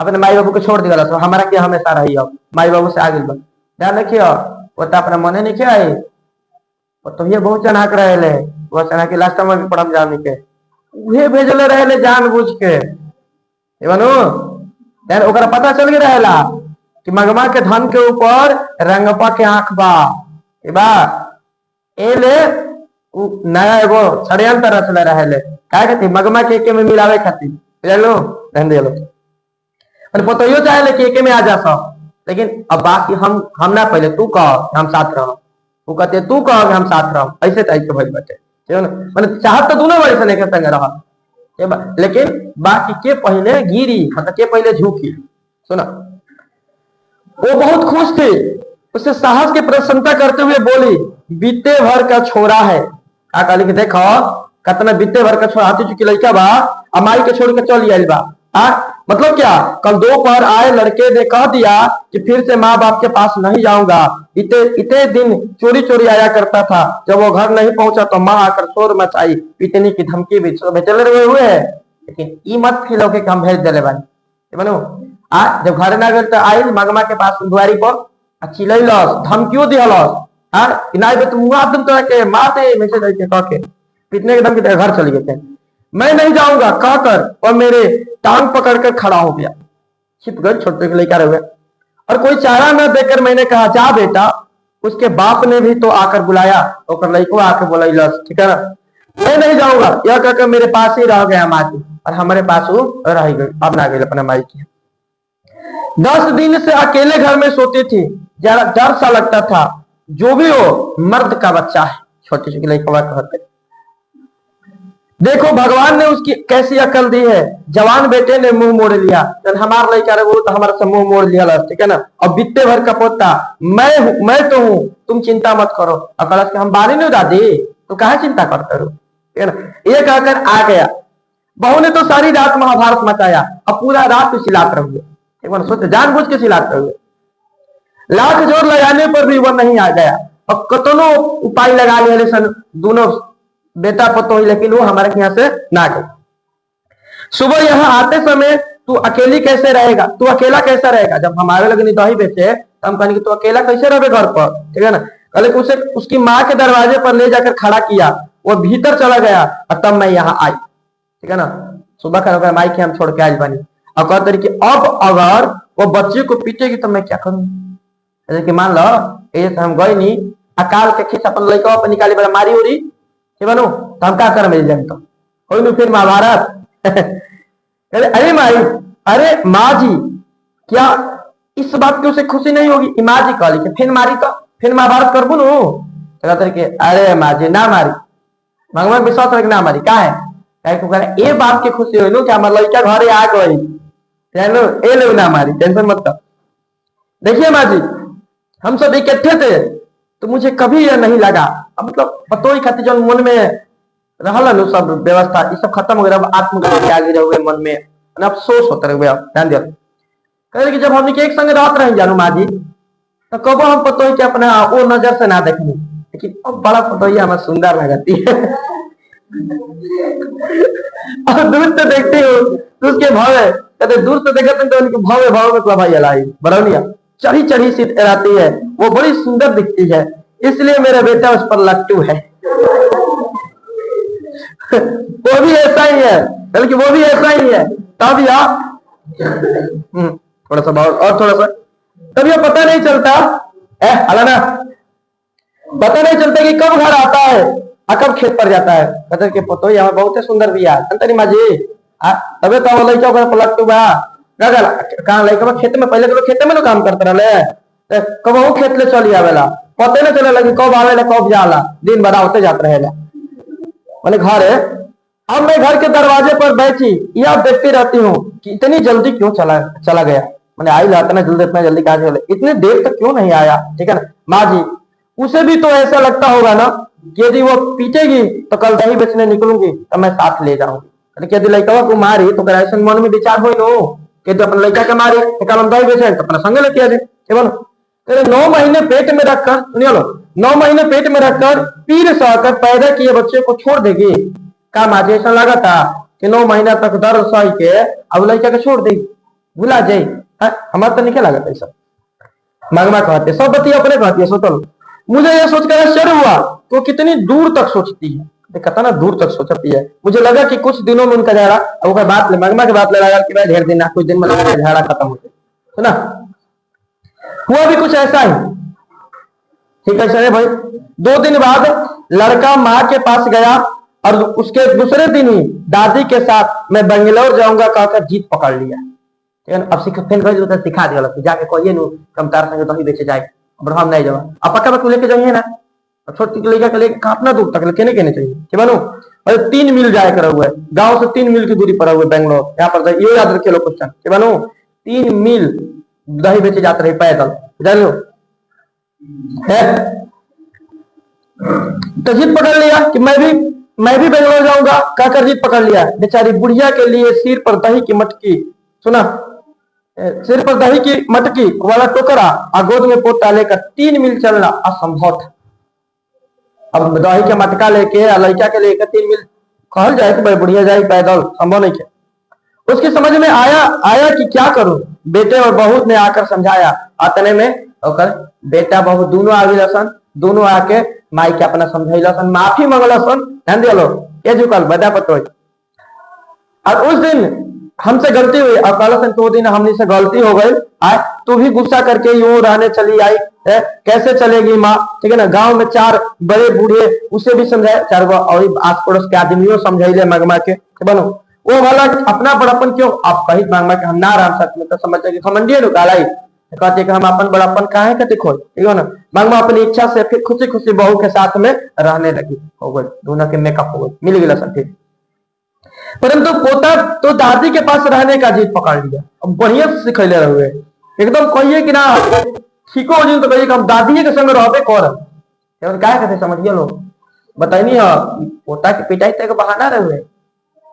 अपने माई बाबू को छोड़ दिया हमारा क्या हमेशा रही, अब माई बाबू से आगे बन ध्यान रखियो। पोता अपना मने नहीं क्या है, तो ये बहुत चनाक रहे, वो चनाक लास्ट में भी पढ़म जाने के उहे भेजले रहे जान बुझ के बनू। ओकरा पता चल गया रहेला कि मगमा के धन के ऊपर रंगपा के आंख बा ए ले नया एगो षड्यंत्र रचले रहे क्या कहती मगमा के एके में मिलावे खातिर बुझलो ध्यान दिलो। पतइयो चाहे कि एके में आ जा सब, लेकिन अब बाकी हम ना पहले तू कह हम साथ रहो, तू कहते तू कह हम साथ रहो, ऐसे टाइप के भइल बटे मतलब चाहत तो दोनों बड़े सने के संग रह, लेकिन बाकी के पहले गिरी मतलब के पहले झुकी। सुना, वो बहुत खुश थे, उससे साहस की प्रशंसा करते हुए बोली बीते भर का छोरा है। क्या कहली कि देखो कतना बीते भर का छोरा हाथी चुकी लड़का बा अमाई के छोड़ के चल आयल बा। मतलब क्या, कल दोपहर आए लड़के ने कह दिया कि फिर से माँ बाप के पास नहीं जाऊंगा। इतने दिन चोरी चोरी आया करता था, जब वो घर नहीं पहुंचा तो माँ आकर शोर मचाई, पीटने की धमकी भी चले रहे हुए है। लेकिन ई मत खिलो के हम भेज दिले बानी बनो। जब घर ना गए तो आई मगमा के पास दुआरी पर चिलैलस धमकियों दिहलस इनाई तुम तुम तो के मारते मैसेज कह के पीटने के धमकी घर चली गए थे। मैं नहीं जाऊंगा कहकर और मेरे टांग पकड़कर खड़ा हो गया, छिप गए छोटे लड़का रहे और कोई चारा न देकर मैंने कहा जा बेटा। उसके बाप ने भी तो आकर बुलाया, तो लड़को आकर बोलैलस ठीक है ना, मैं नहीं जाऊंगा यह कहकर मेरे पास ही रह गया माटी और हमारे पास वो रह गई अपना गई अपना माई की। 10 दिन से अकेले घर में सोती थी, जरा डर सा लगता था। जो भी हो मर्द का बच्चा है, छोटी छोटी लड़का कहते। देखो भगवान ने उसकी कैसी अकल दी है, जवान बेटे ने मुंह मोड़ लिया। हमारा लड़का रहे वो तो हमारा से मुंह मोड़ लिया ठीक है ना। और बीते भर का पोता मैं तो हूँ, तुम चिंता मत करो। अकल हम बारी नहीं दादी तो कहा चिंता करते रहो ठीक है ना। ये कहकर आ गया। बहू ने तो सारी रात महाभारत मचाया, अब पूरा रात तो सिलाते रहोगे एक बार सोचते जानबूझ के सिलाते रहोगे। लाख जोर लगाने पर भी वो नहीं आ गया और कतनो उपाय लगा लिया सन दोनों बेटा पतो, लेकिन वो हमारे यहाँ से ना गए। सुबह यहाँ आते समय तू अकेली कैसे रहेगा, तू अकेला कैसा रहेगा। जब हमारे लगे दही बेचे तो हम कहने कि तू अकेला कैसे रहे घर पर ठीक है ना। कल उसे उसकी माँ के दरवाजे पर ले जाकर खड़ा किया, वो भीतर चला गया और तब मैं यहाँ आई ठीक है ना। सुबह का माई के हम छोड़ के आज बनी और कहते कि अब अगर वो बच्चे को पीटेगी तो मैं क्या करूँ। जैसे कि मान लो ये हम गए नहीं अकाल के खींच अपन लड़का अपन निकाली बड़ा मारी उड़ी बनू तो हम क्या कर मिल जाए तो हो फिर महाभारत अरे माई अरे माँ जी क्या इस बात की उसे खुशी नहीं होगी। माँ जी कहली कि फिर मारी तो फिर महाभारत करबू नु तो अरे माँ जी ना मारी भगवान विश्वास रख ना मारी का है ये बात की खुशी हुई कि हमारे लड़का घरे आ गई ए लो ना मारी टेंशन मत कर। देखिए माँ जी हम सब इकट्ठे थे तो मुझे कभी यह नहीं लगा, मतलब पतो ही खातिर जो मन में रहला नु सब व्यवस्था ये सब खत्म हो गया। अब आत्मज्ञान के आगे रहे मन में अफसोस होता रहे ध्यान दिया। कहे कि जब हम एक संग रात रहे जानू माँ जी तो कब हम पतो ही कि अपना वो नजर से ना देखनी, लेकिन अब बड़ा पतो ही हमें सुंदर लगती है और दूर से देखती हूँ तो उसके भाव कहते दूर से देखते तो उनके भाव में भाई अलाई बरौनिया चढ़ी चढ़ी सी रहती है, वो बड़ी सुंदर दिखती है, इसलिए मेरा बेटा उस पर लट्टू है। वो भी ऐसा ही है बल्कि वो भी ऐसा ही है। तब या थोड़ा सा और थोड़ा सा तब यह पता नहीं चलता अलाना पता नहीं चलता कि कब घर आता है और कब खेत पर जाता है। कहते कि पतो यहाँ बहुत सुंदर भी है माँ जी तबे तो लड़का पलटू बा कहा लड़का खेत में पहले तो खेते में तो काम करते रहे कब खेत ले चली आवेला पते न चले लगी कब आवेला कब जाला दिन भर होते जाते रहेला मैंने घर है। अब मैं घर के दरवाजे पर बैठी यह देखती रहती हूँ कि इतनी जल्दी क्यों चला गया। मैंने आई लाता ना जल्दी इतना जल्दी कहा चले इतनी देर तक क्यों नहीं आया ठीक है ना। माँ जी उसे भी तो ऐसा लगता होगा ना कि यदि वो पीटेगी तो कल दही बेचने निकलूंगी तो मैं साथ ले जाऊंगी। यदि लड़का को मारी तो ऐसा मन में विचार हो कि तो अपने लड़का के मारे कल हम दही बेचे तो अपना संग लेके आ जाए तेरे 9 महीने पेट में रखकर, सुनिए लो, 9 महीने पेट में रखकर पीर सहकर पैदा किए बच्चे को छोड़ देगी? काम आज ऐसा लगा था कि 9 महीना तक दर्द सह के अब लड़का के छोड़ देगी, भुला जाए? हमारा तो नहीं लगा था सब। मगमा कहते सब बत्ती अपने कहती है, सोचो। मुझे यह सोचकर आश्चर्य हुआ तो कितनी दूर तक सोचती है, कितना दूर तक सोचती है। मुझे लगा कि कुछ दिनों में उनका झगड़ा, अब बात मगमा के बात लगा कि भाई ढेर दिन ना, कुछ दिन में झगड़ा खत्म हो जाए, है ना? हुआ भी कुछ ऐसा ही। ठीक है चले भाई। 2 दिन बाद लड़का माँ के पास गया और उसके दूसरे दिन ही दादी के साथ मैं बेंगलोर जाऊंगा कहकर जीत पकड़ लिया। अब सिखा दिया जाके कहिए नु कम तार संगे दही बेचे जाए, अब हम नहीं जाओ, अब पक्का में लेके जाइए ना, छोटी लड़का के लेके काटना दूर तक लेके नहीं चाहिए, ठीक है? और 3 मील जाए करा हुआ है, गांव से 3 मील की दूरी पर हुआ बेंगलोर, यहाँ पर ये याद रखे लो क्वेश्चन, ठीक है? 3 मील दही बेचे जाते रहे पैदल, जान लो है। तो जीत पकड़ लिया कि मैं भी बेंगलोर जाऊंगा, कहकर जीत पकड़ लिया। बेचारी बुढ़िया के लिए सिर पर दही की मटकी, सुना, सिर पर दही की मटकी वाला टोकरा और गोद में पोता लेकर 3 मील चलना असंभव था। अब दही के मटका लेके लड़का के लेकर 3 मील कहल जाए कि भाई बुढ़िया जाए पैदल, संभव नहीं किया। उसकी समझ में आया कि क्या करूं। बेटे और बहू ने आकर समझाया। अतने में बेटा बहू दोनों आ गए, दोनों आके माई के अपना समझैलसन, माफी मंगलसन, ध्यान दिया लो, ये झुकल बदा पतो। और उस दिन हमसे गलती हुई और कहलसन तो दिन हमने से गलती हो गई, आज तू भी गुस्सा करके यूं रहने चली आई है, कैसे चलेगी माँ, ठीक है ना? गांव में 4 बड़े बूढ़े, उसे भी समझाए, 4 गो और आस पड़ोस के आदमियों समझाइले मगमा के, बनो वो वाला अपना बड़ापन क्यों आप कही मगमा के हम ना राम सच में तो समझ कि खमंडिये निकालाई, कहते कि हम अपन बड़ापन काहे कहते खोल, ठीक है ना? मगमा अपनी इच्छा से फिर खुशी खुशी बहू के साथ में रहने लगी, हो गई दोनों के मेकअप हो गई, मिल गया सब ठीक। परंतु पोता तो दादी के पास रहने का जीत पकड़ लिया। अब बढ़िया सिखैले रहे, एकदम कहिए कि ना ठीक हो जी, तो कहिए कि हम दादी के संग रहबे कर, क्या कहते समझिए लोग, बताइए। पोता के पिटाई तक बहाना रहे,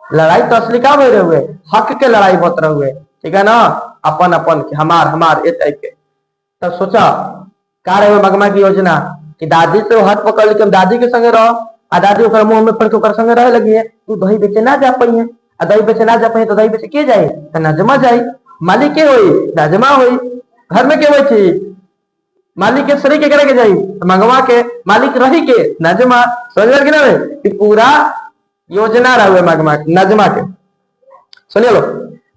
लड़ाई तो असली का हो रहे, हक के लड़ाई होत रहे, ठीक है ना? अपन अपन के हमार ये टाइप के। तब सोचा का रहे मगमा की योजना कि दादी से हाथ पकड़ के दादी के संगे रहो, आ दादी ओकर मुंह में पड़ के संगे रहे लगी है। तू दही बेचे ना जा पाई है, दही बेचे ना जा पाई तो दही बेचे के जाए, तो नजमा जाए, मालिक के होई, नजमा होई, घर में के होई थी मालिक के सरी के करे के जाई, तो मंगवा के मालिक रही के नजमा, समझ गए कि ना कि पूरा योजना रहे मगमा नजमा के, सुनिए लो।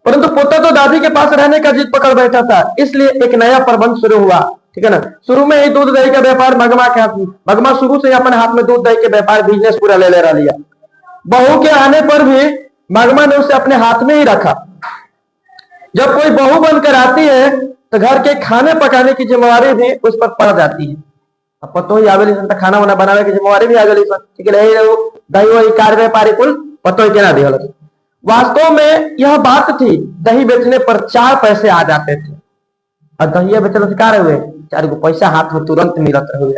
परंतु पोता तो दादी के पास रहने का जिद पकड़ बैठा था, इसलिए एक नया प्रबंध शुरू हुआ, ठीक है ना? शुरू में ही दूध दही का व्यापार मगमा के हाथ में, मगमा शुरू से अपने हाथ में दूध दही के व्यापार बिजनेस पूरा ले रहा लिया। बहू के आने पर भी मगमा ने उसे अपने हाथ में ही रखा। जब कोई बहू बनकर आती है तो घर के खाने पकाने की जिम्मेवारी भी उस पर पड़ जाती है। अब पतो ही आवेली खाना वाना बनाने की जिम्मेवारी भी आ गई, ठीक है? दही वही कार व्यापारी कुल पतो ही क्या दिया। वास्तव में यह बात थी, दही बेचने पर 4 पैसे आ जाते थे और दही बेचने से क्या रहे 4 गो पैसा हाथ में तुरंत मिलत रहे।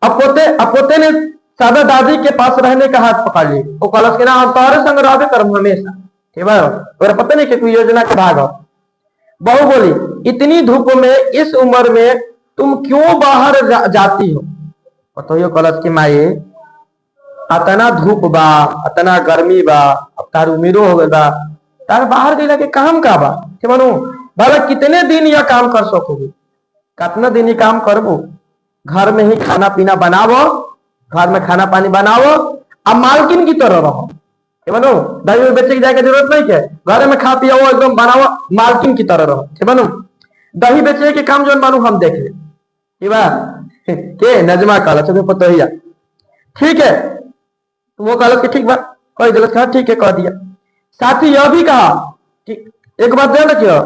अब पोते ने सादा दादी के पास रहने का हाथ पकड़ ली, वो कलश के ना हम तोहरे संग रहबे करम हमेशा, ठीक है? और पता नहीं कि कोई योजना के भाग हो। बहू बोली, इतनी धूप में इस उम्र में तुम क्यों बाहर जाती हो? पतो कलश की माई, अतना धूप बा, अतना गर्मी बा, अब तार उम्मीदो हो गई बा, तार बाहर गई के काम का बा, कि मानो भला कितने दिन यह काम कर सकोगे, कितना दिन ही काम करबो? घर में ही खाना पीना बनावो, घर में खाना पानी बनावो, अब मालकिन की तरह रहो, मानो दही बेचे की जाए जरूरत नहीं है, घर में खा पिया वो एकदम बनाओ, मालकिन की तरह रहो, ठीक मानो? दही बेचे के काम जो मानो हम देख ले, ठीक है? के नजमा काला चलो पतो ही, ठीक है? वो कहा कि ठीक बात कोई गलत कहा, ठीक है कह दिया। साथ ही यह भी कहा कि एक बात ध्यान रखियो,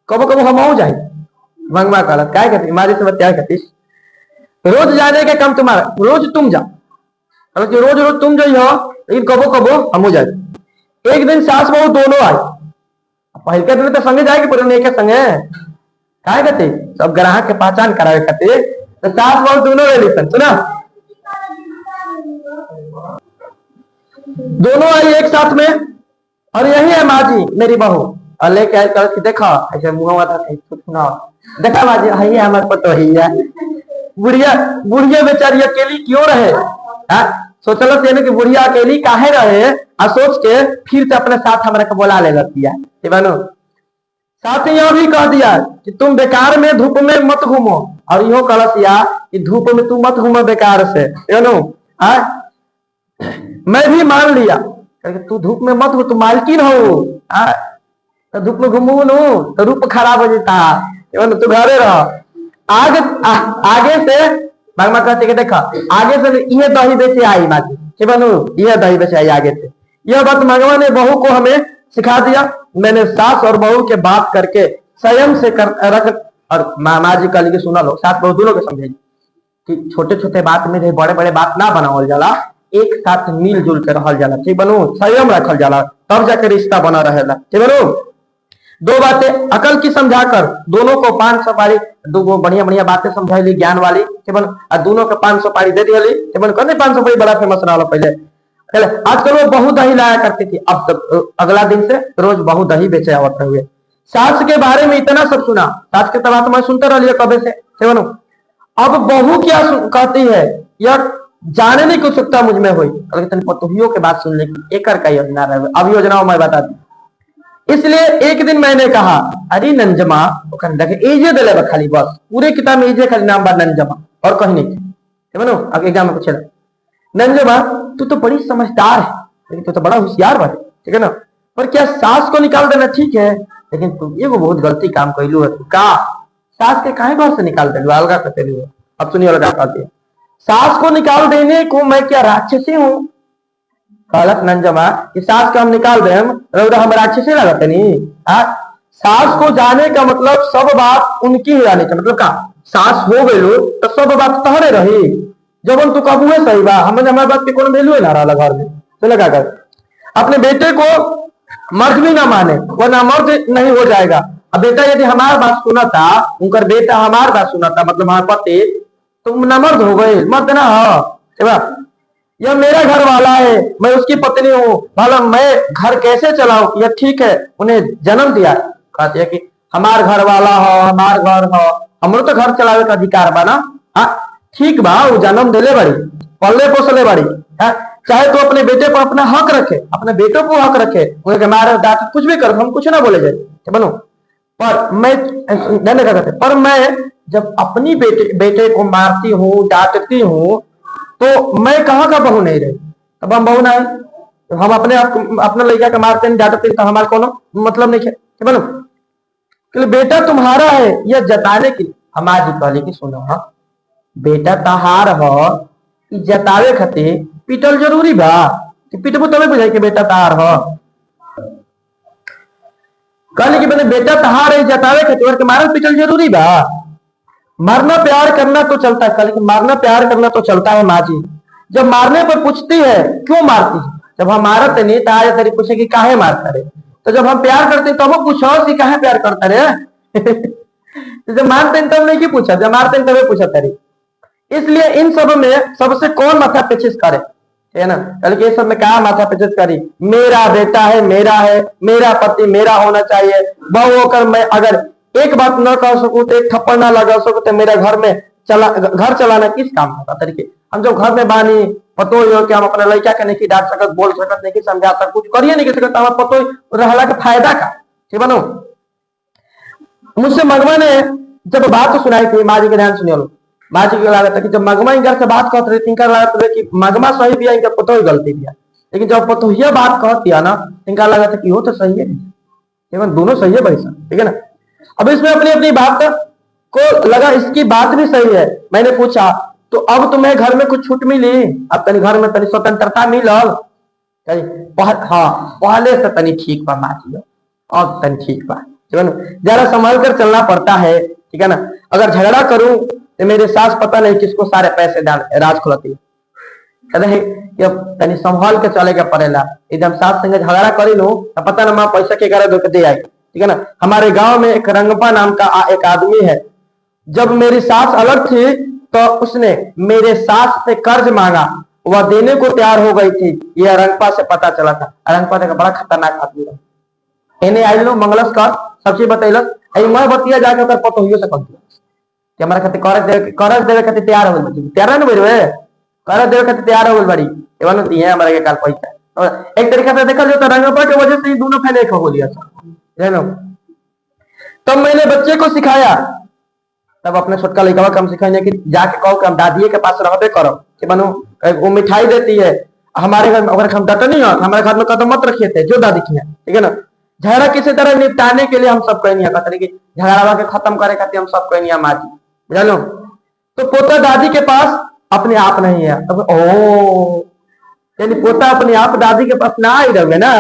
कबो कबो हम हो जाए मंगमा कहा क्या कहती मारी से क्या कहती, रोज जाने के काम तुम्हारा, रोज तुम जा, रोज रोज तुम जो हो, लेकिन कबो कबो हम हो जाए। एक दिन सास बहू दोनों आए, पहले के दिन तो संगे जाएगी पुराने के संगे, क्या कहते सब ग्राहक के पहचान करावे खातिर, तो सास बहू दोनों ले ली, सुना दोनों आई एक साथ में, और यही है माँ जी मेरी बहू, और लेके आए कर देखा ऐसे मुंह था सुना देखा बाजी है हमारे पतो है बुढ़िया बुढ़िया बेचारी अकेली क्यों रहे? सोचल कि बुढ़िया अकेली काहे रहे आ सोच के फिर से अपने साथ हमारे को बोला ले लतिया बनो। साथ ही यह भी कह दिया कि तुम बेकार में धूप में मत घूमो, और यो कलसिया कि धूप में तुम मत घूमो बेकार से मैं भी मान लिया तू धूप में मत हो, तू मालकिन हो तो धूप में घूमू नु तो रूप खराब हो जाता तू घरे रह। आगे से भगवान कहते देखा आगे से ये दही बेचे आई बाकी बनू ये दही बेचे आई आगे से। यह बात भगवान ने बहू को हमें सिखा दिया। मैंने सास और बहू के बात करके स्वयं से रख और मामा जी कल के सुना लो सास बहू दोनों के समझेगी कि छोटे छोटे बात में बड़े बड़े बात ना बनावल जाला, एक साथ मिलजुल के रहल जाला ठीक बनू, संयम रखल जाला तब जाके रिश्ता बना रहेला ठीक बनू। दो बातें अकल की समझाकर दोनों को 500 पारी दो बढ़िया बढ़िया बातें समझाई ज्ञान वाली केवल और दोनों को 500 पारी दे दिया केवल कहते 500 पारी बड़ा फेमस रहा पहले आजकल वो बहु दही लाया करती थी, अब तक अगला दिन से रोज बहु दही बेचे आवत हुए। सास के बारे में इतना सब सुना, सास के तबाह मैं सुनते रहिए कबे से बनू। अब बहू क्या कहती है यह जानने की उत्सुकता मुझ में हुई, पतोहियों के बात सुनने की एक का योजना रहे अब योजना मैं बता दी। इसलिए एक दिन मैंने कहा अरे नंजमा एजे दिले खाली बस पूरे किताब में एजे खाली नाम बा नंजमा और कहीं नहीं बनो। अब एग्जाम में पूछे नंजमा तू तो बड़ी समझदार है लेकिन तू तो बड़ा होशियार बा ठीक है ना, पर क्या सास को निकाल देना ठीक है, लेकिन तुम ये बहुत गलती काम कैलू है का सास के काहे घर से निकाल दे अलगा करते लू। अब सुनिए अलगा कहती है सास को निकाल देने को मैं क्या राक्षसी हूँ? कहलक नंजमा कि सास को हम निकाल दे हम राक्षसी लगते नहीं। सास को जाने का मतलब सब बात उनकी ही आने का मतलब का सास हो गई तो सब बात तहरे रही जब हम तू कबू है सही बा हमारे बात के कोनो वैल्यू है ना रहा घर में तो लगा कर अपने बेटे को मर्द भी ना माने वरना मर्द नहीं हो जाएगा। अब बेटा यदि हमारी बात सुना था उनका बेटा हमारी बात सुना था मतलब हमारे पति तुम ना मर्द हो गए मर्द ना हो। यह मेरा घर वाला है मैं उसकी पत्नी हूँ भला मैं घर कैसे चलाऊं यह ठीक है उन्हें जन्म दिया। कहती है कि हमार घर वाला हो हमार घर हो हमरो तो घर चलावे का अधिकार बा ना। ठीक बा वो जन्म दिले बड़ी पल्ले पोसले बड़ी चाहे तो अपने बेटे को अपना हक रखे अपने बेटों को हक रखे उन्हें मारे डांट कुछ भी कर हम कुछ ना बोले जाए बनो। पर मैं जब अपनी बेटे को मारती हूँ डांटती हूँ तो मैं कहाँ का बहू नहीं रही अब हम बहू नहीं तो हम अपने लड़का के मारते नहीं डांटते तो हमारे कोनो मतलब नहीं है बनो। बेटा तुम्हारा है यह जताने की हमारी कहली की सुनो हाँ बेटा तहार हो जतावे खातिर पीटल जरूरी बा कि पीटबो तबे बुझाई कि बेटा तहार हो। कहली कि मैंने बेटा तहार है जतावे खातिर मारल पीटल जरूरी बा। मारना प्यार करना तो चलता है लेकिन मारना प्यार करना तो चलता है माँ जी। जब मारने पर पूछती है क्यों मारती है जब हम मारते नहीं तो आज तेरी पूछे कि काहे मारता रे तो जब हम प्यार करते तब वो पूछो कि काहे प्यार करता रे जब मारते तब नहीं की पूछा जब मारते तब पूछा तेरी। इसलिए इन सब में सबसे कौन माथा पेचिश करे है ना ये सब में कहा माथा पेचिश करी मेरा बेटा है मेरा पति मेरा होना चाहिए बहु होकर मैं अगर एक बात न कर सकूं तो एक थप्पड़ ना लगा सकूं तो मेरे घर में घर चलाना किस काम का तरीके। हम जब घर में बानी पतो हो कि हम अपने लड़का के नहीं डांट सकत बोल सकत नहीं समझा सकत कुछ करिए नहीं सकत हमारा पतो रहला का फायदा का ठीक बनो। मुझसे मगवा ने जब बात सुनाई थी माँ जी के ध्यान सुनिए माँ जी को लागत है कि जब मगमा इनकर से बात कहते रहे इनका लागत है कि मगमा सही भी है इनका पतो ही गलती भी है लेकिन जब पतो यह बात कहती है ना इनका लागत है कि वो तो सही है दोनों सही है भाई साहब ठीक है ना। अब इसमें अपनी अपनी बात को लगा इसकी बात भी सही है। मैंने पूछा तो अब तुम्हें घर में कुछ छूट मिली अब तनी घर में तनी स्वतंत्रता मिलल हाँ पहले से तनी ठीक बा माँ जी अब तनी ठीक बा जरा संभाल कर चलना पड़ता है ठीक है ना। अगर झगड़ा करूं तो मेरे सास पता नहीं किसको सारे पैसे डाल राज खुलती है तनी संभाल के चले के पड़ेला एकदम सास संगे झगड़ा करी लो तो पता ना माँ पैसा के कारण दे आई ठीक है ना। हमारे गांव में एक रंगपा नाम का एक आदमी है जब मेरी सास अलग थी तो उसने मेरे सास से कर्ज मांगा वह देने को तैयार हो गई थी यह रंगपा से पता चला था। रंगपा का बड़ा खतरनाक आदमी है इन्हें आई लो मंगलस कर सब चीज बतैलस मैं बतिया जाके ओकर पतोहियो से कहती कि हमारा खातिर करज देवे खातिर तैयार हो गइल तैयार है ना बेरवे करज देवे खातिर तैयार हो गइल बड़ी एवन होती है हमारे के काल पैसा और एक तरीका से देखा जाए तो रंगपा की वजह से ही दोनों फैले एक हो लिया था। तब मैंने बच्चे को सिखाया, तब अपने छोटका लड़का को हम सिखाएंगे कि जाके कहो कि हम दादिये के पास रहबे करो कि बनो वो मिठाई देती है हमारे घर में, अगर हम डटनी हो हमारे घर में कदम मत रखिए थे जो दादी की है, ठीक है ना। झगड़ा किसी तरह निपटाने के लिए हम सब कहीं कहते कि झगड़ा के खत्म करे खातिर हम सब कहीं माजी बुझलो। तो पोता दादी के पास अपने आप नहीं है, तो ओ यानी पोता अपने आप दादी के पास ना ही रहे ना,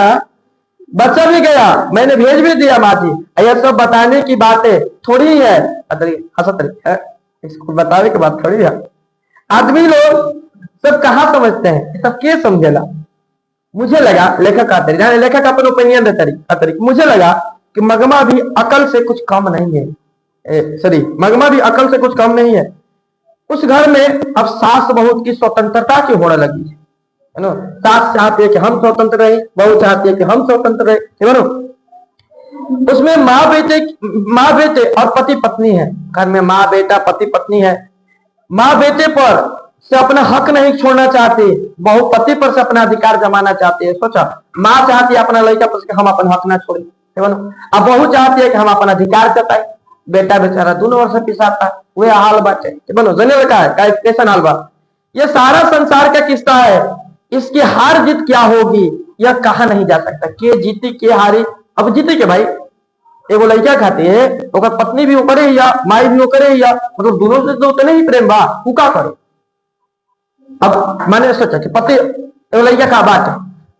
बच्चा भी गया मैंने भेज भी दिया माजी। यह सब बताने की बातें थोड़ी है, इसको बताने की बात थोड़ी है। आदमी लोग सब कहाँ समझते हैं, सब के समझेला। मुझे लगा लेखक आते लेखक अपन ओपिनियन देते मुझे लगा कि मगमा भी अकल से कुछ कम नहीं है, सॉरी मगमा भी अकल से कुछ कम नहीं है। उस घर में अब सास बहू की स्वतंत्रता की होने लगी है ना। सास चाहती है कि हम स्वतंत्र रहे, बहू चाहती है कि हम स्वतंत्र रहे, ठीक है ना। उसमें माँ बेटे और पति पत्नी है, घर में माँ बेटा पति पत्नी है। माँ बेटे पर से अपना हक नहीं छोड़ना चाहती, बहू पति पर से अपना अधिकार जमाना चाहती है। सोचा माँ चाहती है अपना लड़का पर हम अपना हक ना छोड़े, अब बहू चाहती है कि हम अपना अधिकार जताए। बेटा बेचारा दोनों वर्ष पिसाता वह हाल बात है बनो जने का है कैसा हाल बात। ये सारा संसार का किस्सा है, इसकी हार जीत क्या होगी यह कहा नहीं जा सकता। के जीती के हारी, अब जीती के भाई एगो लड़का खाते है ओकर पत्नी भी ओकरे या माई भी ओकरे या मतलब दोनों से तो उतने ही प्रेम बा उ का करे। अब मैंने सोचा कि पति एगो लड़का का बात है,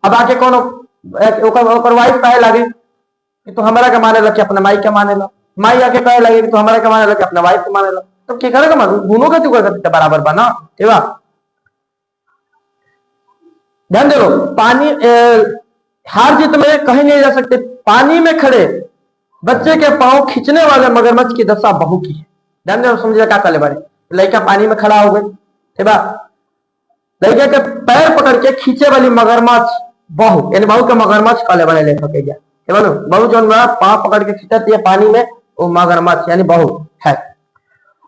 अब आके कौन ओकर वाइफ कहे लगे कि तो हमारा के माने लगे अपना माई के माने लो, माई आके कहे लगे कि तो हमारा के माने लगे अपना वाइफ के माने लो, तो क्या करेगा मानो दोनों का क्यों बराबर बना। ठीक है ध्यान दे लो, पानी हार जीत में कहीं नहीं जा सकते। पानी में खड़े बच्चे के पांव खींचने वाले मगरमच्छ की दशा बहू की है। ध्यान दे समझिए क्या कले बारे। लड़का पानी में खड़ा हो गए, ठीक है, लड़के के पैर पकड़ के खींचे वाली मगरमच्छ बहू, यानी बहू के मगरमच्छ कले बने लेखक के गया, बहू जो पांव पकड़ के खींचती है पानी में वो मगरमच्छ यानी बहू है।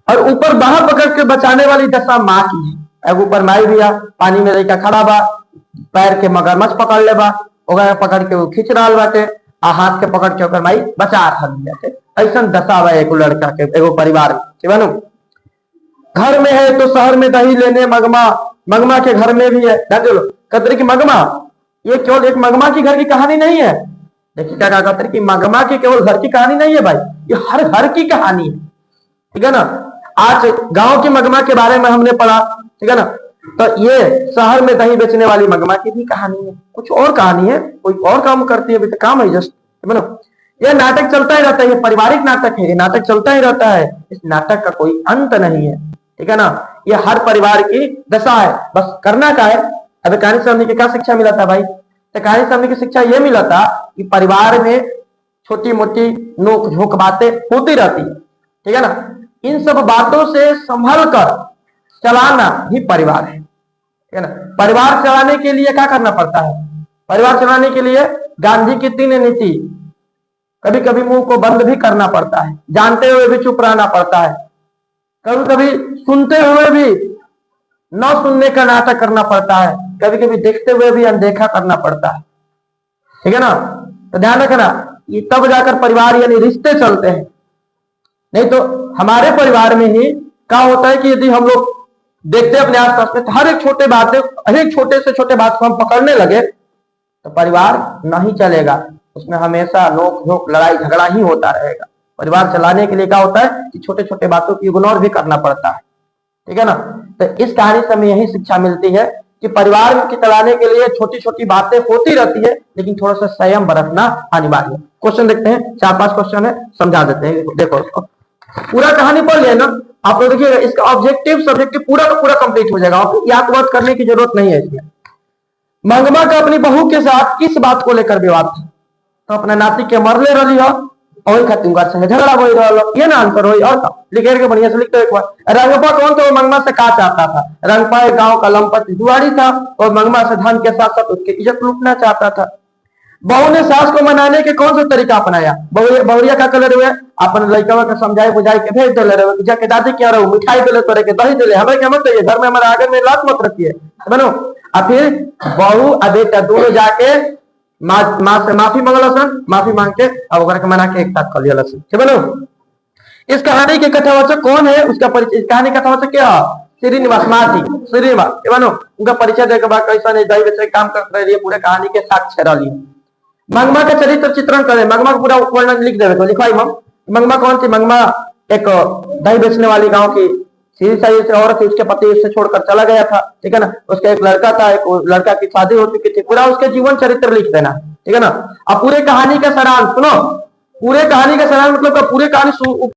और ऊपर बाहर पकड़ के बचाने वाली दशा माँ की है। ऊपर माई भी है, पानी में लड़का खड़ा बा, पैर के मगरमच्छ पकड़ ले बा, ओकरा पकड़ के वो खींच रहा बाटे, आ हाथ के पकड़ के ओकर माई बचा रहा। ऐसा दशा बा एगो लड़का के एगो परिवार में, ठीक है ना। घर में है तो शहर में दही लेने मगमा, मगमा के घर में भी है। कतरे की मगमा ये केवल एक मगमा की घर की कहानी नहीं है। देखिए क्या कहते कि मगमा की केवल घर की कहानी नहीं है भाई, ये हर घर की कहानी है, ठीक है ना। आज गांव की मगमा के बारे में हमने पढ़ा, ठीक है ना। तो ये शहर में दही बेचने वाली मगमा की भी कहानी है, कुछ और कहानी है, कोई और काम करती है, काम है जस्ट, यह नाटक चलता ही रहता है, ये पारिवारिक नाटक है, ये नाटक चलता ही रहता है, इस नाटक का कोई अंत नहीं है, ठीक है ना। ये हर परिवार की दशा है, बस करना क्या है। अभी कहानी समझने की क्या शिक्षा मिला था भाई, तो कहानी समझने की शिक्षा ये मिला था कि परिवार में छोटी मोटी नोक झोंक बातें होती रहती है, ठीक है ना। इन सब बातों से संभल कर चलाना ही परिवार है, ठीक है ना। परिवार चलाने के लिए क्या करना पड़ता है, परिवार चलाने के लिए गांधी की 3 नीति, कभी कभी मुंह को बंद भी करना पड़ता है, जानते हुए भी चुप रहना पड़ता है, कभी कभी सुनते हुए भी न सुनने का नाटक करना पड़ता है, कभी कभी देखते हुए भी अनदेखा करना पड़ता है, ठीक है ना। तो ध्यान रखना, ये तब जाकर परिवार यानी रिश्ते चलते हैं। नहीं तो हमारे परिवार में ही क्या होता है कि यदि हम लोग देखते हैं अपने आसपास में हर एक छोटे बातें, हर एक छोटे से छोटे बात को हम पकड़ने लगे तो परिवार नहीं चलेगा, उसमें हमेशा नोक झोंक लड़ाई झगड़ा ही होता रहेगा। परिवार चलाने के लिए क्या होता है कि छोटे छोटे बातों की इग्नोर भी करना पड़ता है, ठीक है ना। तो इस कहानी से हमें यही शिक्षा मिलती है कि परिवार के चलाने के लिए छोटी छोटी बातें होती रहती है, लेकिन थोड़ा सा संयम बरतना अनिवार्य है। क्वेश्चन देखते हैं, 4-5 क्वेश्चन है, समझा देते हैं। देखो उसको पूरा कहानी पढ़ लिया ना आप लोग, देखिएगा इसका ऑब्जेक्टिव सब्जेक्टिव पूरा का पूरा कंप्लीट हो जाएगा, याद वर्ड करने की जरूरत नहीं है इसमें। मंगमा का अपनी बहू के साथ किस बात को लेकर विवाद था, तो अपना नाती के मरले रही हो और खातिर संगे झगड़ा हो रहा, ये ना आंसर हो। और लिखे के बढ़िया से लिखते एक बार। रंगपा कौन था, वो मंगमा से का चाहता था। रंगपा एक गांव का लंपट जुआरी था और मंगमा से धन के साथ साथ उसकी इज्जत लूटना चाहता था। बहू ने सास को मनाने के कौन सा तरीका अपनाया? बहुरिया का कलर हुए अपन लड़का के समझाए बुझाए के भेज दिले रहे जाके दादी क्या रहो मिठाई दिले तोरे के दही दिले हमें क्या मत चाहिए घर में हमारे आगे में लात मत रखिए बनो। और फिर बहू और बेटा दोनों जाके माँ से माफी मांगल माफी मांग के अब ओकरा के मना के एक साथ कर लिया ठीक बनो। इस कहानी के कथावाचक कौन है उसका परिचय, कहानी कथावाचक क्या श्रीनिवास माथी श्रीनिवास बनो उनका परिचय देके बाद कैसा नहीं दही बेचे काम कर रही है पूरे कहानी के साक्ष्य रही। मंगमा का चरित्र चित्रण करे, मंगमा का पूरा वर्णन लिख देवे तो लिखवाई मंगमा कौन थी? मंगमा एक दही बेचने वाली गांव की सीधी साई से औरत थी, उसके पति उससे छोड़कर चला गया था ठीक है ना। उसका एक लड़का था, एक लड़का की शादी हो चुकी थी, पूरा उसके जीवन चरित्र लिख देना ठीक है ना। अब पूरे कहानी का सारांश सुनो, पूरे कहानी का सारांश मतलब पूरे कहानी